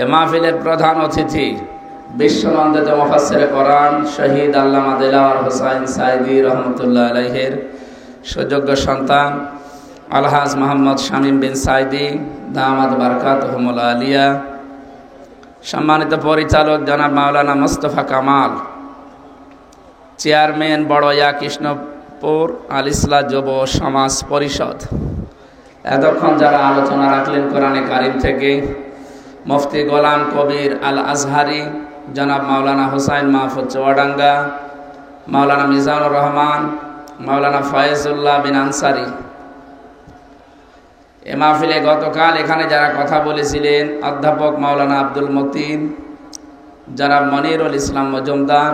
এ মাহফিলের প্রধান অতিথি বিশ্বনন্দিত মুফাসসিরে কোরআন শহীদ আল্লামা দিলওয়ার হোসাইন সাইদী রহমতুল্লাহ আলাইহির সুযোগ্য সন্তান আলহাজ মোহাম্মদ শামীম বিন সাইদী দামাত বারকাতুহুমুল আলিয়া, সম্মানিত পরিচালক জনাব মাওলানা মোস্তফা কামাল, চেয়ারম্যান বড়ইয়া কৃষ্ণপুর আল ইসলাহ যুব সমাজ পরিষদ, এতক্ষণ যারা আলোচনা রাখলেন কোরআনে কারিম থেকে, মুফতি গোলাম কবির আল আজহারি, জনাব মাওলানা হুসাইন মাহফুজ চুয়াডাঙ্গা, মাওলানা মিজানুর রহমান, মাওলানা ফয়েজুল্লাহ বিন আনসারি। এ মাহফিলে গতকাল এখানে যারা কথা বলেছিলেন অধ্যাপক মাওলানা আব্দুল মতিন, জনাব মনিরুল ইসলাম মজুমদার,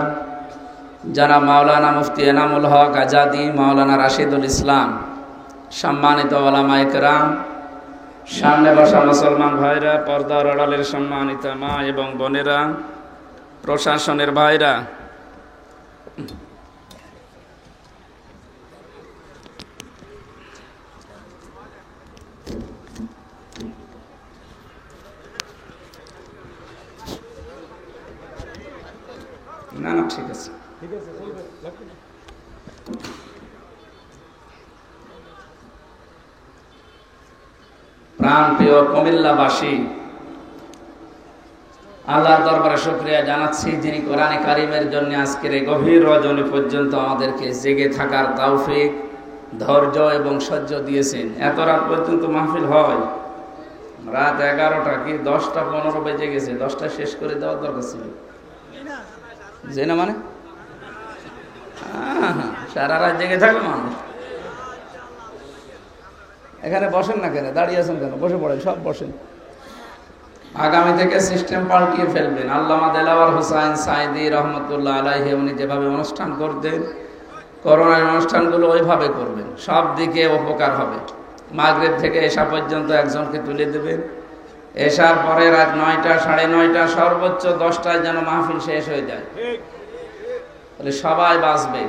জনাব মাওলানা মুফতি এনামুল হক আজাদি, মাওলানা রাশিদুল ইসলাম, সম্মানিত ওলামা ইকরাম, সামনে বসা মুসলমান ভাইরা, পর্দার আড়ালের সম্মানিত মা এবং বোনেরা, প্রশাসনের ভাইরা, না না ঠিক আছে, প্রাণপ্রিয় কুমিল্লাবাসী, আল্লাহর দরবারে শুকরিয়া জানাচ্ছি যিনি কোরআনে কারিমের জন্য আজকের এই গভীর রজনী পর্যন্ত আমাদেরকে জেগে থাকার তৌফিক, ধৈর্য এবং সহ্য দিয়েছেন। এত রাত পর্যন্ত মাহফিল হয়, রাত 11টা কি 10টা 15 বেজে গেছে, 10টা শেষ করে দেওয়ার দরকার ছিল, যে না মানে সারা রাত জেগে থাকবে মানুষ। এখানে বসেন না কেন, দাঁড়িয়ে আছেন কেন, বসে পড়েন, সব বসেন। আগামী থেকে সিস্টেম পাল্টিয়ে ফেলবেন। আল্লামা দিলওয়ার হোসাইন সাইদী রহমতুল্লাহ আলাইহি উনি যেভাবে অনুষ্ঠান করতেন, করোনার অনুষ্ঠানগুলো ওইভাবে করবেন, সব দিকে উপকার হবে। মাগরিব থেকে এশা পর্যন্ত একজনকে তুলে দেবেন, এশার পরে রাত 9টা 9:30 সর্বোচ্চ 10টায় যেন মাহফিল শেষ হয়ে যায়, তাহলে সবাই বাঁচবে।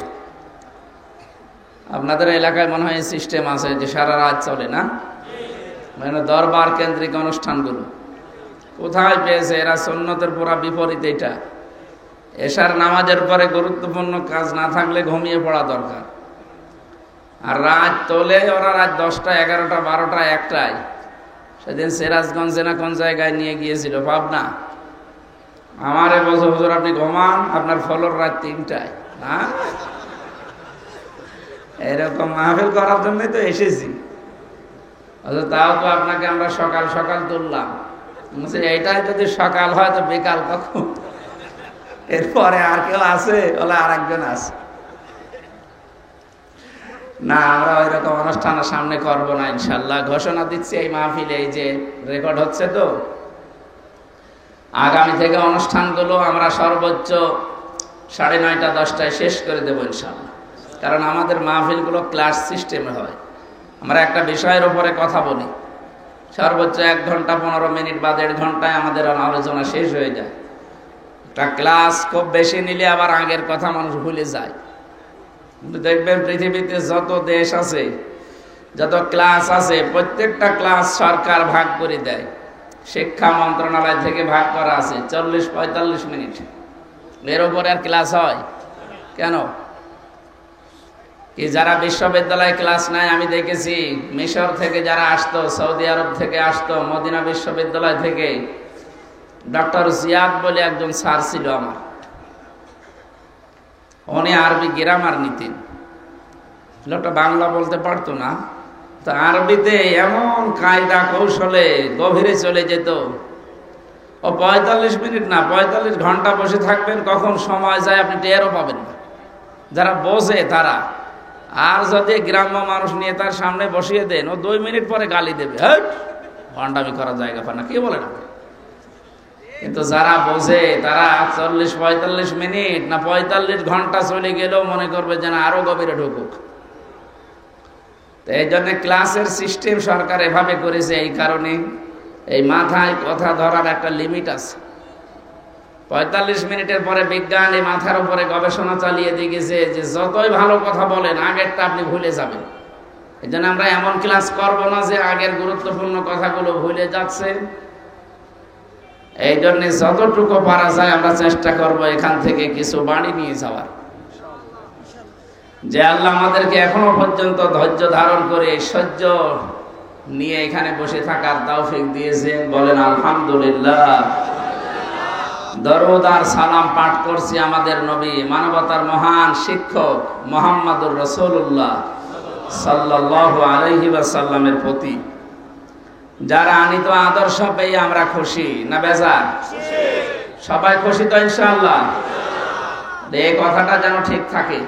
আপনাদের এলাকায় মনে হয় সিস্টেম আছে যে সারা রাত চলে না, মানে দরবার কেন্দ্রিক অনুষ্ঠানগুলো কোথায় পেয়েছে এরা? সুন্নতের পুরা বিপরীত এটা। এশার নামাজের পরে গুরুত্বপূর্ণ কাজ না থাকলে ঘুমিয়ে পড়া দরকার, আর রাত তোলে ওরা রাত 10টা 11টা 12টা 1টায়। সেদিন সিরাজগঞ্জে না কোন জায়গায় নিয়ে গিয়েছিল, পাবনা। আমারে বলছে হুজুর আপনি ঘুমান, আপনার ফলর রাত 3টায়। হ্যাঁ, এরকম মাহফিল করার জন্যই তো এসেছি, তাও তো আপনাকে আমরা সকাল সকাল তুললাম। এইটাই যদি সকাল হয় তো বিকাল কখন? এরপরে আর কেউ আছে? বলে আর একজন আছে না, আমরা ওই রকম অনুষ্ঠানের সামনে করব না ইনশাল্লাহ। ঘোষণা দিচ্ছি এই মাহফিলে, এই যে রেকর্ড হচ্ছে তো, আগামী থেকে অনুষ্ঠানগুলো আমরা সর্বোচ্চ 9:30 10টায় শেষ করে দেবো ইনশাল্লাহ। কারণ আমাদের মাহফিলগুলো ক্লাস সিস্টেমে হয়, আমরা একটা বিষয়ের উপরে কথা বলি, সর্বোচ্চ 1 ঘন্টা 15 মিনিট বা 1.5 ঘন্টায় আমাদের আলোচনা শেষ হয়ে যায়। একটা ক্লাস খুব বেশি নিলে আবার আগের কথা মানুষ ভুলে যায়। দেখবেন পৃথিবীতে যত দেশ আছে যত ক্লাস আছে প্রত্যেকটা ক্লাস সরকার ভাগ করে দেয়, শিক্ষা মন্ত্রণালয় থেকে ভাগ করা আছে 40-45 মিনিট। এর উপরে আর ক্লাস হয় কেন? কি যারা বিশ্ববিদ্যালয়ে ক্লাস নেয় আমি দেখেছি, মিশর থেকে যারা আসতো, সৌদি আরব থেকে আসতো, মদিনা বিশ্ববিদ্যালয় থেকে ডক্টর জিয়াদ বলে একজন স্যার ছিল আমার, উনি আরবি গ্রামার নিতেন। লোকটা বাংলা বলতে পারতো না, তো আরবিতে এমন কায়দা কৌশলে গভীরে চলে যেত। ও 45 মিনিট না 45 ঘন্টা বসে থাকবেন, কখন সময় যায় আপনি টেরও পাবেন না, যারা বোঝে তারা। আর যদি গ্রাম্য মানুষ নিয়ে তার সামনে বসিয়ে দেন, ও 2 মিনিট পরে গালি দেবে, হ্যাঁ ঘন্টামি করার জায়গা পায় না, কি বলে না। কিন্তু যারা বোঝে তারা 40-45 মিনিট না 45 ঘন্টা চলে গেলেও মনে করবে যেন আরো গভীরে ঢুকুক। তো এই জন্য ক্লাসের সিস্টেম সরকার এভাবে করেছে, এই কারণে এই মাথায় কথা ধরার একটা লিমিট আছে। 45 মিনিটের পরে বিজ্ঞান এই মাথার উপরে গবেষণা চালিয়ে দেখেছে যে যতই ভালো কথা বলেন আগেরটা আপনি ভুলে যাবেন। এই জন্য আমরা এমন ক্লাস করব না যে আগের গুরুত্বপূর্ণ কথাগুলো ভুলে যাচ্ছে। এই জন্য যতটুকু পারা যায় আমরা চেষ্টা করব এখান থেকে কিছু বাণী নিয়ে যাওয়ার। যে আল্লাহ আমাদেরকে এখনো পর্যন্ত ধৈর্য ধারণ করে সহ্য নিয়ে এখানে বসে থাকার তৌফিক দিয়েছেন, বলেন আলহামদুলিল্লাহ। দরুদ আর সালাম পাঠ করছি আমাদের নবী, মানবতার মহান শিক্ষক মুহাম্মদুর রাসূলুল্লাহ সাল্লাল্লাহু আলাইহি ওয়াসাল্লামের প্রতি, যারা আনিত আদর্শ পেয়ে আমরা খুশি না বেজার? সবাই খুশি তো ইনশাআল্লাহ? এই কথাটা যেন ঠিক থাকে।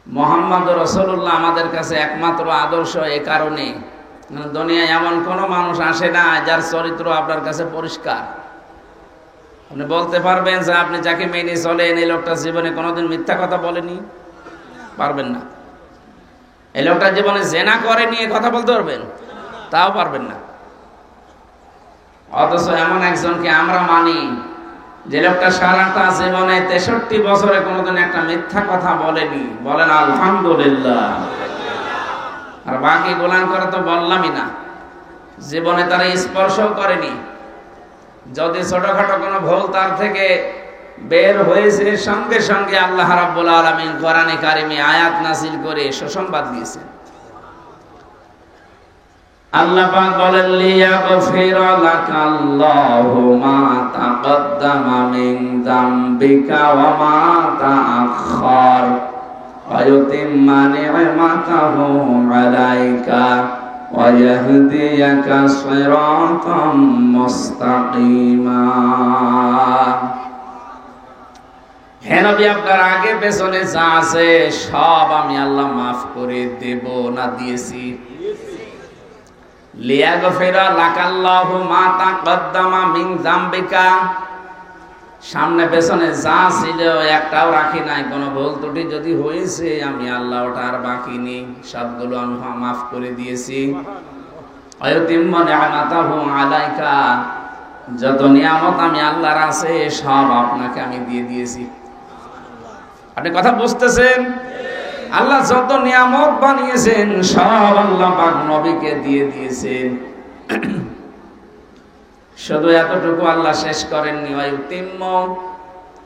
মুহাম্মদুর রাসূলুল্লাহ আমাদের কাছে একমাত্র আদর্শ। এ কারণে দুনিয়ায় এমন কোন মানুষ আসে না যার চরিত্র আপনার কাছে পরিষ্কার। আপনি বলতে পারবেন যে আপনি যাকে মেনে চলেন এই লোকটা জীবনে কোনোদিন মিথ্যা কথা বলেনি? পারবেন না। এই লোকটা জীবনে জেনা করে নিয়ে কথা বলতে পারবেন? তাও পারবেন না। অথচ এমন একজনকে আমরা মানি যে লোকটা সারাটা জীবনে 63 বছরে কোনোদিন একটা মিথ্যা কথা বলেনি, বলেন আলহামদুলিল্লাহ। আর বাকি গোলাম করে তো বললামই না, জীবনে তারা স্পর্শও করেনি। যদি ছোটখাটো কোনো ভুল তার থেকে বের হয়েছে, সঙ্গে সঙ্গে আল্লাহ রাব্বুল আলামিন কোরআনে কারিমে আয়াত নাযিল করে সুসংবাদ দিয়েছেন। আল্লাহ পাক বলেন লিয়াগফিরা লাকাল্লাহু মা তাকদ্দামা মিন যামবিকা ওয়া মা তাআখার ওয়া ইউতিম্মা নি'মাতাহু আলাইকা ওয়া ইয়াহদিয়াকা সিরাতাম মুস্তাকিমা। হে নবী, আপনার আগে পেছনে যা আছে সব আমি আল্লাহ মাফ করে দেব না দিয়েছি। লিয়াগফিরা লাকাল্লাহু মা তাকদ্দামা মিন যামবিকা, সামনে পেছনে যা ছিল একটাও রাখি নাই। কোনো ভুল ত্রুটি যদি হয়েছে আমি আল্লাহ ওটা আর বাকি নেই, সবগুলো আমি মাফ করে দিয়েছি। ওয়ায়ুতিম্মা নি'মাতাহু আলাইকা, যত নিয়ামত আমি আল্লাহর আছে সব আপনাকে আমি দিয়ে দিয়েছি। আপনি কথা বুঝতেছেন? আল্লাহ যত নিয়ামত বানিয়েছেন সব আল্লাহ পাক নবীকে দিয়ে দিয়েছেন। শুধু এতটুকু আল্লাহ শেষ করেননি, ওয়ায়ুতিম্ম,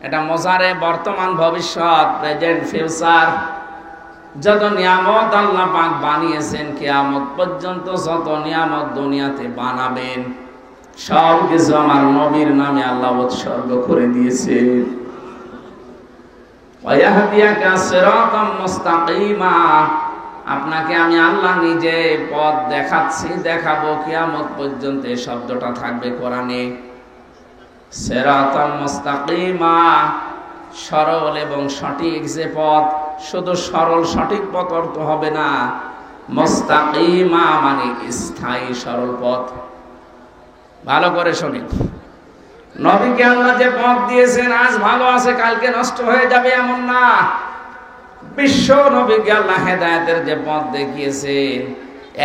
এটা মোজারে বর্তমান ভবিষ্যৎ, প্রেজেন্ট ফিউচার। যত নিয়ামত আল্লাহ পাক বানিয়েছেন কিয়ামত পর্যন্ত যত নিয়ামত দুনিয়াতে বানাবেন সব কিছু আমার নবীর নামে আল্লাহ উৎসর্গ করে দিয়েছেন। ওয়ায়াহদিয়াকা সিরাতাম মুস্তাকিমা, আপনাকে আমি আল্লাহ নিজে পথ দেখাচ্ছি, দেখাবো কিয়ামত পর্যন্ত। এই শব্দটা থাকবে কোরআনে। সিরাতাম মুস্তাকিমা, সরল এবং সঠিক যে পথ, শুধু সরল সঠিক পথ অর্থ হবে না, মুস্তাকিমা মানে স্থায়ী সরল পথ। ভালো করে শুনুন, নবীকে আল্লাহ যে পথ দিয়েছেন আজ ভালো আছে কালকে নষ্ট হয়ে যাবে এমন না। বিশ্ব নবীকে আল্লাহ হেদায়েতের যে পথ দেখিয়েছেন,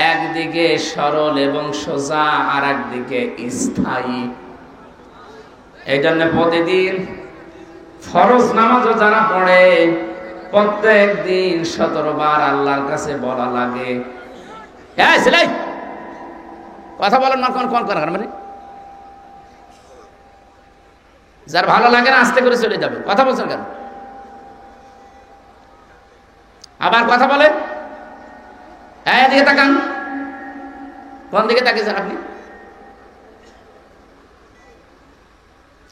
একদিকে সরল এবং সোজা, আর একদিকে স্থায়ী। এই জন্য প্রতিদিন ফরজ নামাজও যারা পড়ে প্রত্যেক দিন 17 বার আল্লাহর কাছে বলা লাগে। হ্যাঁ ছেলে কথা বলেন না, কোন কোন করেন মানে যার ভালো লাগে না আস্তে করে চলে যাবে, কথা বলছেন কেন? আবার কথা বলেন। এদিকে তাকান, কোন দিকে তাকিয়েছেন আপনি?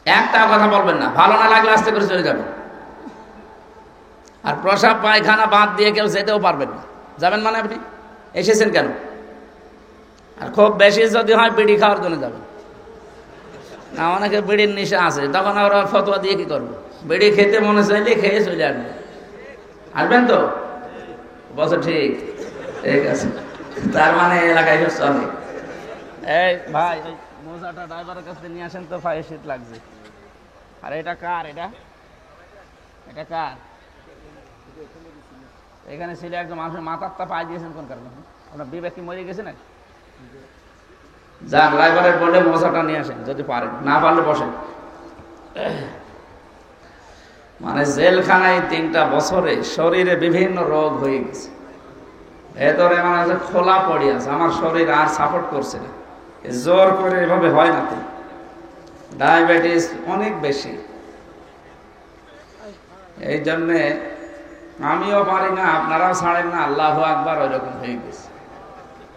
একটা কথা বলবেন না, ভালো না লাগলে আস্তে করে চলে যাবেন। আর প্রসাব পায়খানা বাদ দিয়ে কেউ যেতেও পারবেন না। যাবেন মানে আপনি এসেছেন কেন? আর খুব বেশি যদি হয় বিড়ি খাওয়ার জন্য যাবেন না, অনেকে বিড়ির নেশা আছে, তখন ওরা ফতোয়া দিয়ে কি করবো? বিড়ি খেতে মনে চাইলে খেয়ে চলে আসবে। আসবেন তো বছর? ঠিক ঠিক আছে, তার মানে এলাকায় সব চলে। এই ভাই ওই মোজাটা ড্রাইভারের কাছে নিয়ে আসেন তো, পায়ে শীত লাগছে। আর এটা কার? এটা কার? এখানে ছিল একজন মানুষের মাথার তা পায়ে দিয়েছেন কোন কারণে? আপনার বিবেক কি মরে গেছে না? যান ড্রাইভারের বলে মোজাটা নিয়ে আসেন, যদি পারেন, না পারলে বসেন। মানে জেলখানায় 3টা বছরে শরীরে বিভিন্ন রোগ হয়ে গেছে, ভেতরে মানে খোলা পড়ে আছে, আমার শরীর আর সাপোর্ট করছে না, জোর করে এভাবে হয় না। তো ডায়াবেটিস অনেক বেশি, এই জন্যে আমিও পারি না, আপনারাও ছাড়েন না, আল্লাহু আকবার ওই রকম হয়ে গেছে।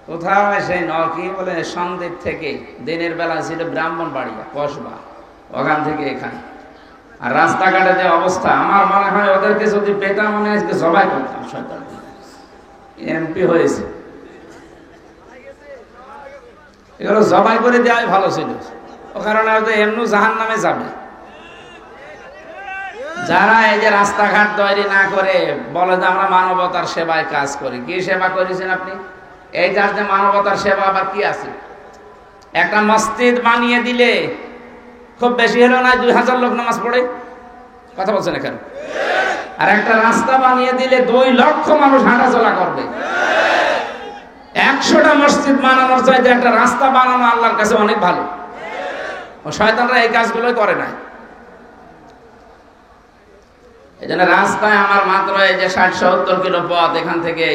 কোথাও সেই কি বলে সন্দ্বীপ থেকে দিনের বেলা ছিল ব্রাহ্মণবাড়িয়া কসবা, ওখান থেকে এখানে। আর রাস্তাঘাটে যে অবস্থা, আমার মনে হয় ওদেরকে যদি পেতাম মনে আজকে জবাই করতাম। শয়তান এমপি হয়েছে, এগুলো জবাই করে দেওয়াই ভালো ছিল। ও কারণে হয়তো এমনি জাহান্নামে যাবে। যারা এই যে রাস্তাঘাট তৈরি না করে বলে যে আমরা মানবতার সেবায় কাজ করি, কি সেবা করেছেন আপনি? এই যার যে মানবতার সেবা আবার কি আছে? একটা মসজিদ বানিয়ে দিলে খুব বেশি হলো না 2000 লোক নামাজ পড়ে, কথা বলছেন এখানে। আর একটা রাস্তা বানিয়ে দিলে 2 লক্ষ মানুষ হাঁটাচলা করবে। 100টা মসজিদ বানানোর চাইতে একটা রাস্তা বানানো আল্লাহর কাছে অনেক ভালো। ও শয়তানরা এই কাজগুলোই করে না। এই জন্য রাস্তায় আমার মাত্র এই যে 60-70 কিলো পথ এখান থেকে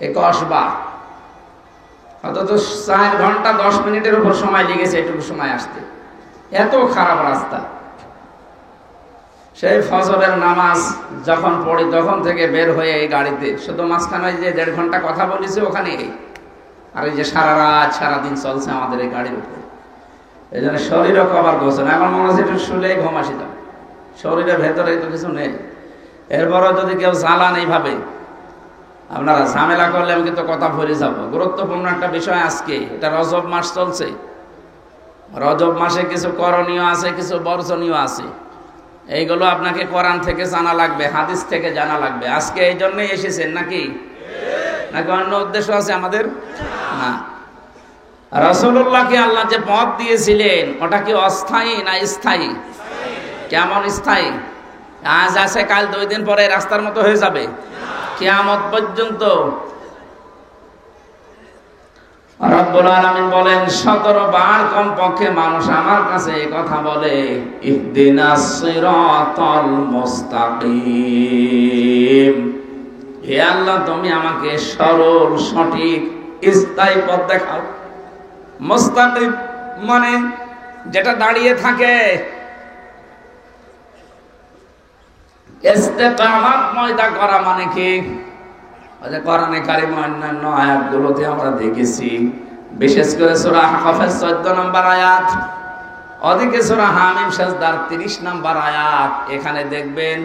এই কসবা, অন্তত 4 ঘন্টা 10 মিনিটের উপর সময় লেগেছে এটুকু সময় আসতে, এত খারাপ রাস্তা। সেই ফজরের নামাজ যখন পড়ি তখন থেকে বের হয়ে এই গাড়িতে, শুধু মাঝখানে যে 1.5 ঘন্টা কথা বলেছি ওখানে, আর এই যে সারা রাত সারাদিন চলছে আমাদের এই গাড়ির উপর। এই জন্য শরীরও কভার করছে না, আমার মনে হচ্ছে একটু শুলেই ঘুম আসি যাবে, শরীরের ভেতরে তো কিছু নেই। এরপরও যদি কেউ জ্বালান এইভাবে, আপনারা ঝামেলা করলে আমি কিন্তু কথা ভরে যাব। গুরুত্বপূর্ণ একটা বিষয় আজকে, এটা রজব মাস চলছে। রজব মাসে কিছু করণীয় আছে, কিছু বর্জনীয় আছে। এইগুলো আপনাকে কোরআন থেকে জানা লাগবে, হাদিস থেকে জানা লাগবে। আজকে এই জন্যই এসেছেন নাকি? নাকি অন্য উদ্দেশ্য আছে আমাদের? না, রাসূলুল্লাহকে আল্লাহ যে পথ দিয়েছিলেন ওটা কি অস্থায়ী না স্থায়ী? কেমন স্থায়ী? আজ আছে কাল 2 দিন পরে রাস্তার মতো হয়ে যাবে কিয়ামত পর্যন্ত। রব্বুল আলামিন বলেন 17 বার কমপক্ষে মানুষ আমার কাছে এই কথা বলে, ইহদিনাস সিরাতাল মুস্তাকিম, হে আল্লাহ তুমি আমাকে সরল সঠিক স্থায়ী পথ দেখাও। মুস্তাকিম মানে যেটা দাঁড়িয়ে থাকে, ইস্তেকামাত ময়দা করা মানে কি? কোরআনে কারিমে অন্যান্য আয়াতগুলোতে আমরা দেখেছি, বিশেষ করে সূরা আহকাফের 14 নম্বর আয়াত, ওদিকে সূরা হামিম সাজদার 30 নম্বর আয়াত, এখানে দেখবেন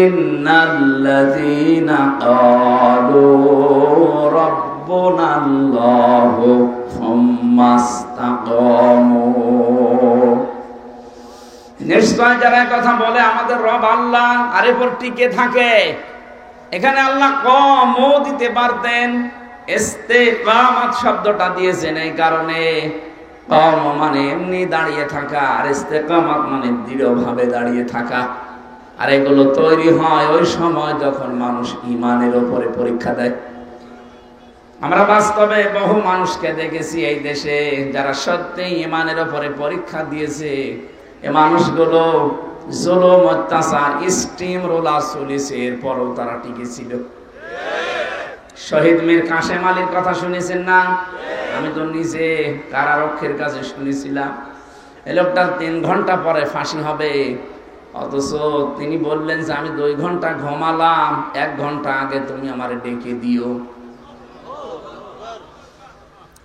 ইন্নাল্লাযীনা ক্বালু রাব্বুনাল্লাহু সুম্মা ইসতাকামু, নিশ্চয় যারা কথা বলে আমাদের রব আল্লাহ আর এরপর টিকে থাকে। এখানে আল্লাহ কমও দিতে পারতেন, ইস্তেকামাত শব্দটা দিয়েছেন এই কারণে, কম মানে এমনি দাঁড়িয়ে থাকা, আর ইস্তেকামাত মানে দৃঢ়ভাবে দাঁড়িয়ে থাকা। আর এগুলো তৈরি হয় ওই সময় যখন মানুষ ঈমানের উপরে পরীক্ষা দেয়। আমরা বাস্তবে বহু মানুষকে দেখেছি এই দেশে যারা সত্যি ঈমানের উপরে পরীক্ষা দিয়েছে। এ মানুষগুলো জুলুম অত্যাচার স্টিম রোলার চলেছে, এরপরও তারা টিকে ছিল। শহীদ মীর কাশেম আলীর কথা শুনেছেন না? আমি তো নিজে কারারক্ষীর কাছে শুনেছিলাম। এই লোকটার 3 ঘন্টা পরে ফাঁসি হবে, অথচ তিনি বললেন যে আমি 2 ঘন্টা ঘুমালাম, 1 ঘন্টা আগে তুমি আমারে ডেকে দিও।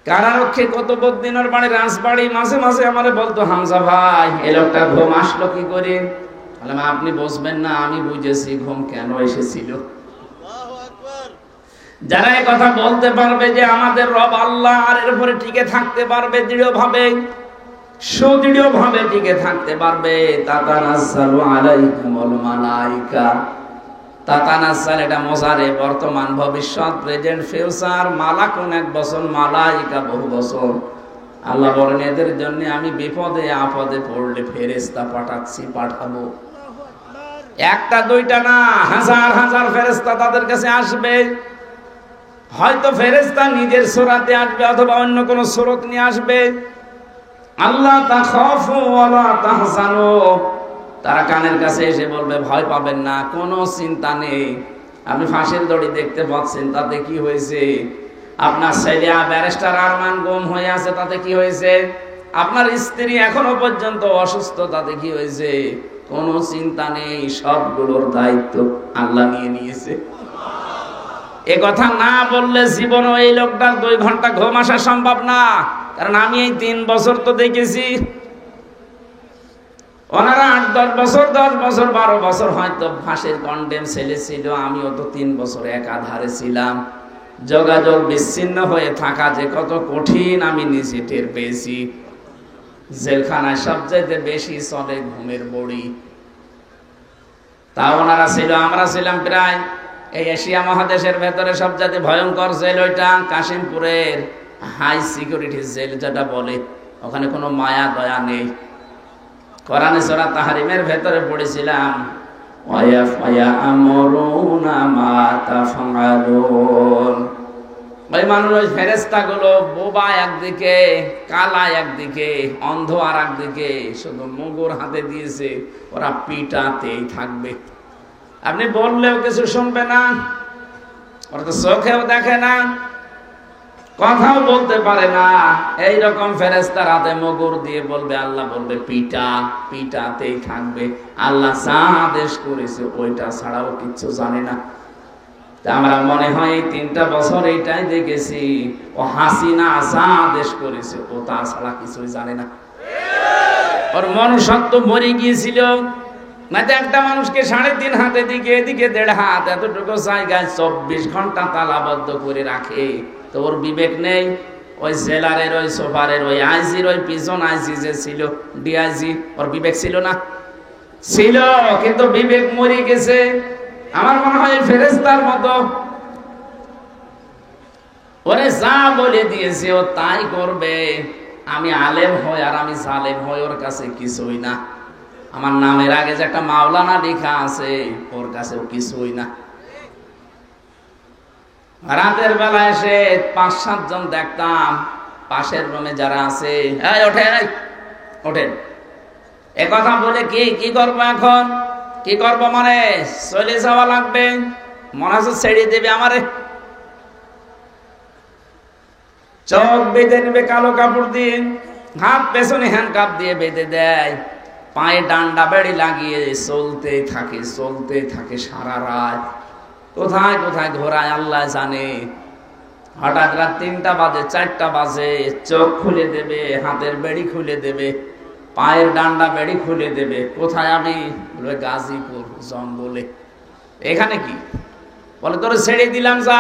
কারারক্ষী কুতুবউদ্দিনের বাড়ি রাজবাড়ি, মাঝে মাঝে আমারে বলতো, হামজা ভাই এই লোকটা ঘুম আসলো কি করে? বললাম আপনি বুঝবেন না, আমি বুঝেছি ঘুম কেন এসেছিল। যারা এই কথা বলতে পারবে যে আমাদের রব আল্লাহ, আর এর উপরে টিকে থাকতে পারবে দৃঢ়ভাবে, সুদৃঢ়ভাবে টিকে থাকতে পারবে, তাতানাজ্জালু আলাইহিমুল মালাইকা। তাতানাজ্জাল এটা মোজারে, বর্তমান ভবিষ্যৎ প্রেজেন্ট ফিউচার, মালাকুন 1 বছর, মালাইকা বহু বছর। আল্লাহ বলেন এদের জন্য আমি বিপদে আপদে পড়লে ফেরেশতা পাঠাচ্ছি, পাঠাবো। 1টা 2টা না, হাজার হাজার ফেরেশতা তাদের কাছে আসবে। হয়তো ফেরেশতা নিজের সূরাতে আসবে, অথবা অন্য কোন সূরত নিয়ে আসবে। আল্লাহ তাখাফু ওয়ালা তাহজানু, তারা কানের কাছে এসে বলবে ভয় পাবেন না, কোনো চিন্তা নেই। আপনি ফাঁসির দড়ি দেখতে পাচ্ছেন, তাতে কি হয়েছে? আপনার ছেলে ব্যারিস্টার আরমান গুম হয়ে আছে, তাতে কি হয়েছে? আপনার স্ত্রী এখনো পর্যন্ত অসুস্থ, তাতে কি হয়েছে? কোনো চিন্তা নেই, সবগুলোর দায়িত্ব আল্লাহ নিয়ে নিয়েছে। এ কথা না বললে জীবনও এই লোকটার 2 ঘন্টা ঘুম আসা সম্ভব না। কারণ আমি এই 3 বছর তো দেখেছি, ওনারা 8-10 বছর, 10 বছর, 12 বছর হয়তো ফাঁসির কন্ডেম ছেলে ছিল। আমিও তো 3 বছর একাধারে ছিলাম। যোগাযোগ বিচ্ছিন্ন হয়ে থাকা যে কত কঠিন আমি নিজে টের পেয়েছি। জেলখানায় সবচাইতে বেশি চলে ঘুমের বড়ি। তা ওনারা ছিল, আমরা ছিলাম প্রায় এই এশিয়া মহাদেশের ভেতরে সবচাইতে ভয়ঙ্কর জেল ওইটা কাশিমপুরের হাই সিকিউরিটি জেল যেটা বলে। ওখানে কোনো মায়া দয়া নেই। কোরআনে সূরা তাহরিমের ভেতরে পড়েছিলাম, ওয়ায়াফায়ামুরুনা মা তাফআলুন। ওই মানুষ, ওই ফেরেশতাগুলো বোবা একদিকে, কালা একদিকে, অন্ধ আর একদিকে, শুধু মুগুর হাতে দিয়েছে, ওরা পিটাতেই থাকবে। আপনি বললেও কিছু শুনবে না, ওরা তো চোখেও দেখে না, কথাও বলতে পারে না। এইরকম ফেরেশতার হাতে মুগুর দিয়ে বলবে, আল্লাহ বলবে পিটা, পিটাতেই থাকবে। আল্লাহ যা আদেশ করেছে ওইটা ছাড়াও কিচ্ছু জানে না। তা আমরা মনে হয় এই 3টা বছর এইটাই দেখেছি, ও হাসিনা যা আদেশ করেছে ও তা ছাড়া কিছুই জানে না। ওর মনুষ্যত্ব মরে গিয়েছিল। না তো একটা মানুষকে 3.5 হাতে দিকে, এদিকে 1.5 হাত, এতটুকু জায়গায় 24 ঘন্টা তালাবদ্ধ করে রাখে, তো ওর বিবেক নেই? ওই জেলারের, ওই সোফারের, ওই আইজির, ওই পিজন আইজি যে ছিল ডিআইজি, ওর বিবেক ছিল না? ছিল, কিন্তু বিবেক মরে গেছে। আমার মনে হয় ফেরেশতার মতো, ওরে যা বলে দিয়েছে ও তাই করবে। আমি আলেম হই আর আমি জালেম হই, ওর কাছে কিছুই না। আমার নামের আগে যে একটা মাওলানা লেখা আছে, ওর কাছেও কিছুই না। রাতের বেলা এসে 5-7 জন দেখতাম পাশের রুমে যারা আছে, এই ওঠেন, এই ওঠেন, এ কথা বলে কি করবো এখন? কি করবো মানে চলে যাওয়া লাগবে, মনে হচ্ছে ছেড়ে দেবে আমারে। চোখ বেঁধে নেবে কালো কাপড় দিয়ে, হাত পেছনে হ্যান্ডকাপ দিয়ে বেঁধে দেয়, পায়ে ডান্ডা বেড়ি লাগিয়ে চলতে থাকে সারা রাত। কোথায় কোথায় ঘোরায় আল্লাহ জানে। হঠাৎ রাত 3টা বাজে, 4টা বাজে, চোখ খুলে দেবে, হাতের বেড়ি খুলে দেবে, পায়ের ডান্ডা বেড়ি খুলে দেবে। কোথায়? আমি গাজীপুর জঙ্গলে। এখানে কি বলে, তোরে ছেড়ে দিলাম, যা।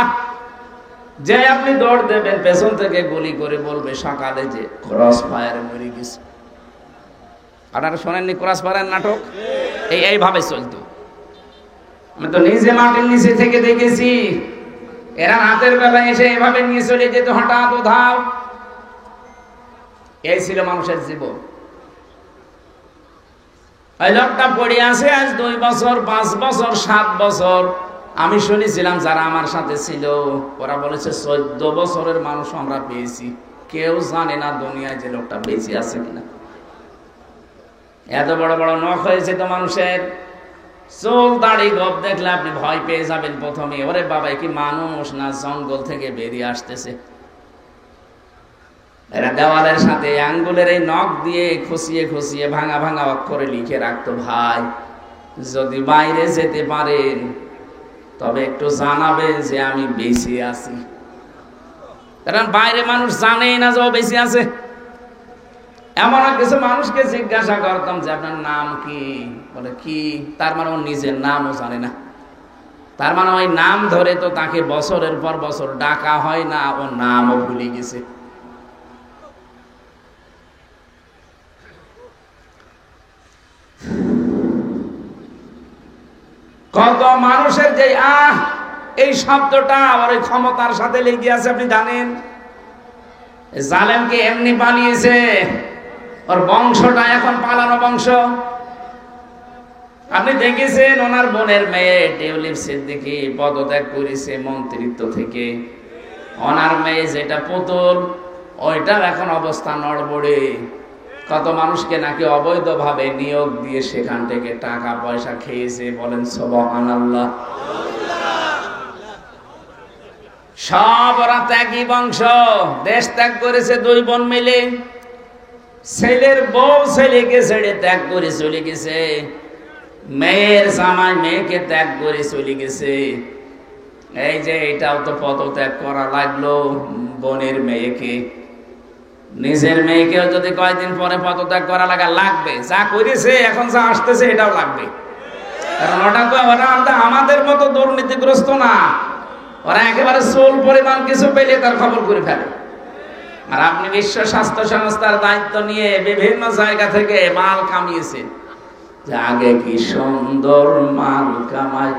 যে আপনি দৌড় দেবেন, পেছন থেকে গুলি করে বলবে সকালে যে ক্রস ফায়ারে মরে গেছে। আপনারা শোনেননি ক্রস ফায়ারের নাটক? এইভাবে চলতো। আমি তো নিজে মাটির নিচে থেকে দেখেছি। এরা রাতের বেলা এসে এভাবে নিয়ে চলে যেত, হঠাৎ ধাও। এই ছিল মানুষের জীবন। ওই লোকটা পড়ে আছে আজ 2 বছর, 5 বছর, 7 বছর। আমি শুনেছিলাম যারা আমার সাথে ছিল, ওরা বলেছে 14 বছরের মানুষ আমরা পেয়েছি। কেউ জানে না দুনিয়ায় যে লোকটা বেঁচে আছে কিনা। এত বড় বড় নখ হয়েছে তো মানুষের, চুল দাড়ি গোপ দেখলে আপনি ভয় পেয়ে যাবেন প্রথমে, ওরে বাবা কি মানুষ না জঙ্গল থেকে বেরিয়ে আসতেছে। এরা দেওয়ালের সাথে আঙ্গুলের এই নখ দিয়ে খুশিয়ে খুশিয়ে ভাঙা ভাঙা অক্ষরে লিখে রাখতো, ভাই যদি বাইরে যেতে পারেন তবে একটু জানাবেন যে আমি বেঁচে আছি। কারণ বাইরে মানুষ জানেই না যে ও বেঁচে আছে। এমন কিছু মানুষকে জিজ্ঞাসা করতাম যে আপনার নাম কি, বলে কি, তার মানে ও নিজের নামও জানে না। তার মানে ওই নাম ধরে তো তাকে বছরের পর বছর ডাকা হয় না, ও নামও ভুলে গেছে। কত মানুষের যে এই শব্দটা আবার ওই ক্ষমতার সাথে লেগে আছে, আপনি জানেন। জালেমকে এমনি পালিয়েছে, ওর বংশটা এখন পালানো বংশ। আপনি দেখেছেন ওনার বোনের মেয়ে টিউলিপ সিদ্দিকী পদত্যাগ করেছে মন্ত্রিত্ব থেকে। ওনার মেয়ে যেটা পুতুল, ওইটার এখন অবস্থা নড়বড়ে। কত মানুষকে নাকি অবৈধভাবে নিয়োগ দিয়ে সেখান থেকে টাকা পয়সা খেয়েছে, বলেন সুবহানাল্লাহ। সব ওরা ত্যাগী বংশ, দেশ ত্যাগ করেছে দুই বোন মিলে। ছেলের বউ ছেলেকে ছেড়ে ত্যাগ করে চলে গেছে, মেয়ের জামাই মেয়েকে ত্যাগ করে চলে গেছে। এই যে এটাও তো পদত্যাগ করা লাগলো বোনের মেয়েকে। নিজের মেয়েকেও যদি কয়েকদিন পরে পদত্যাগ করা লাগবে, যা করেছে এখন যা আসতেছে এটাও লাগবে। কারণ ওটা তো আমাদের মতো দুর্নীতিগ্রস্ত না, ওরা একেবারে সোল পরিমাণ কিছু পেলে তার খবর করে ফেলে। আর আপনি বিশ্ব স্বাস্থ্য সংস্থার দায়িত্ব নিয়ে বিভিন্ন জায়গা থেকে মাল কামিয়েছেন, যে আগে কি সুন্দর মাল কামাই,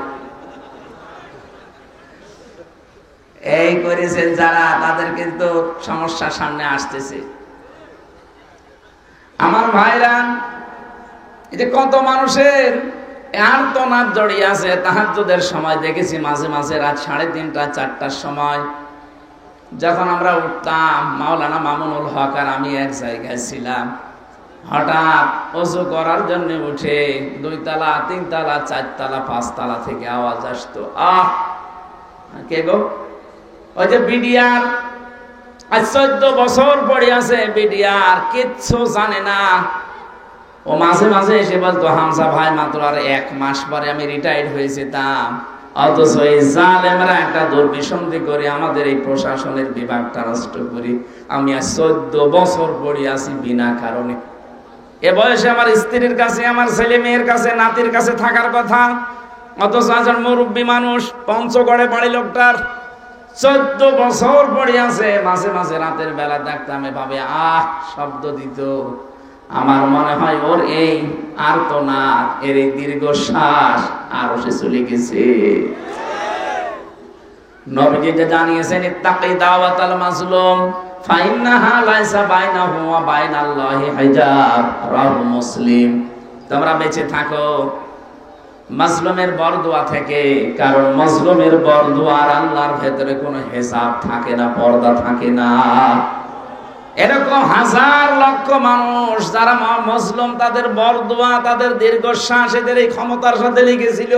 এই করেছেন যারা, তাদের কিন্তু সমস্যার সামনে আসতেছে। আমার ভাইরা, এই যে কত মানুষের আর্তনাদ জড়িয়ে আছে। তাহাজ্জুদের সময় দেখেছি মাঝে মাঝে রাত 3:30 4টার সময় যখন আমরা উঠতাম, মাওলানা মামুনুল হক আর আমি এক জায়গায় ছিলাম, হঠাৎ ওযু করার জন্য উঠে 2 তলা 3 তলা 4 তলা 5 তলা থেকে আওয়াজ আসতো, কে গো? ওই যে বিডিআর, আজ 14 বছর পড়ে আছে বিডিআর, কিচ্ছু জানে না। ও মাঝে মাঝে এসে বলতো, হামজা ভাই মাত্র আর 1 মাস পরে আমি রিটায়ার্ড হয়ে যেতাম। অথচ এই জালেমরা একটা দুর্বিসন্ধি করে আমাদের এই প্রশাসনের বিভাগটা নষ্ট করি। আমি আজ 14 বছর পড়ে আছি বিনা কারণে। এ বয়সে আমার স্ত্রীর কাছে, আমার ছেলে মেয়ের কাছে, নাতির কাছে থাকার কথা, অথচ আজ মুরব্বী মানুষ, পঞ্চগড়ে বাড়ি লোকটার, 14 বছর পড়ে আছে। মাঝে মাঝে রাতের বেলা দেখতাম এভাবে শব্দ দিত। আমার মনে হয় ওর এই আর্তনাদ, এর এই দীর্ঘশ্বাস আরো সে চলে গেছে। নবীজি যে জানিয়েছেন, ইত্তাকি দাওয়াতাল মাজলুম ফাইন্নাহা লাইসা বাইনাহু ওয়া বাইনাল্লাহি হিজাব, রাহু মুসলিম। তোমরা বেঁচে থাকো মাজলুমের বরদোয়া থেকে, কারণ মাজলুমের বরদোয়া আর আল্লাহর ভেতরে কোনো হিসাব থাকে না, পর্দা থাকে না। এরকম হাজার লক্ষ মানুষ যারা মজলুম, তাদের বরদোয়া, তাদের দীর্ঘশ্বাস এদের এই ক্ষমতার সাথে লেগেছিল।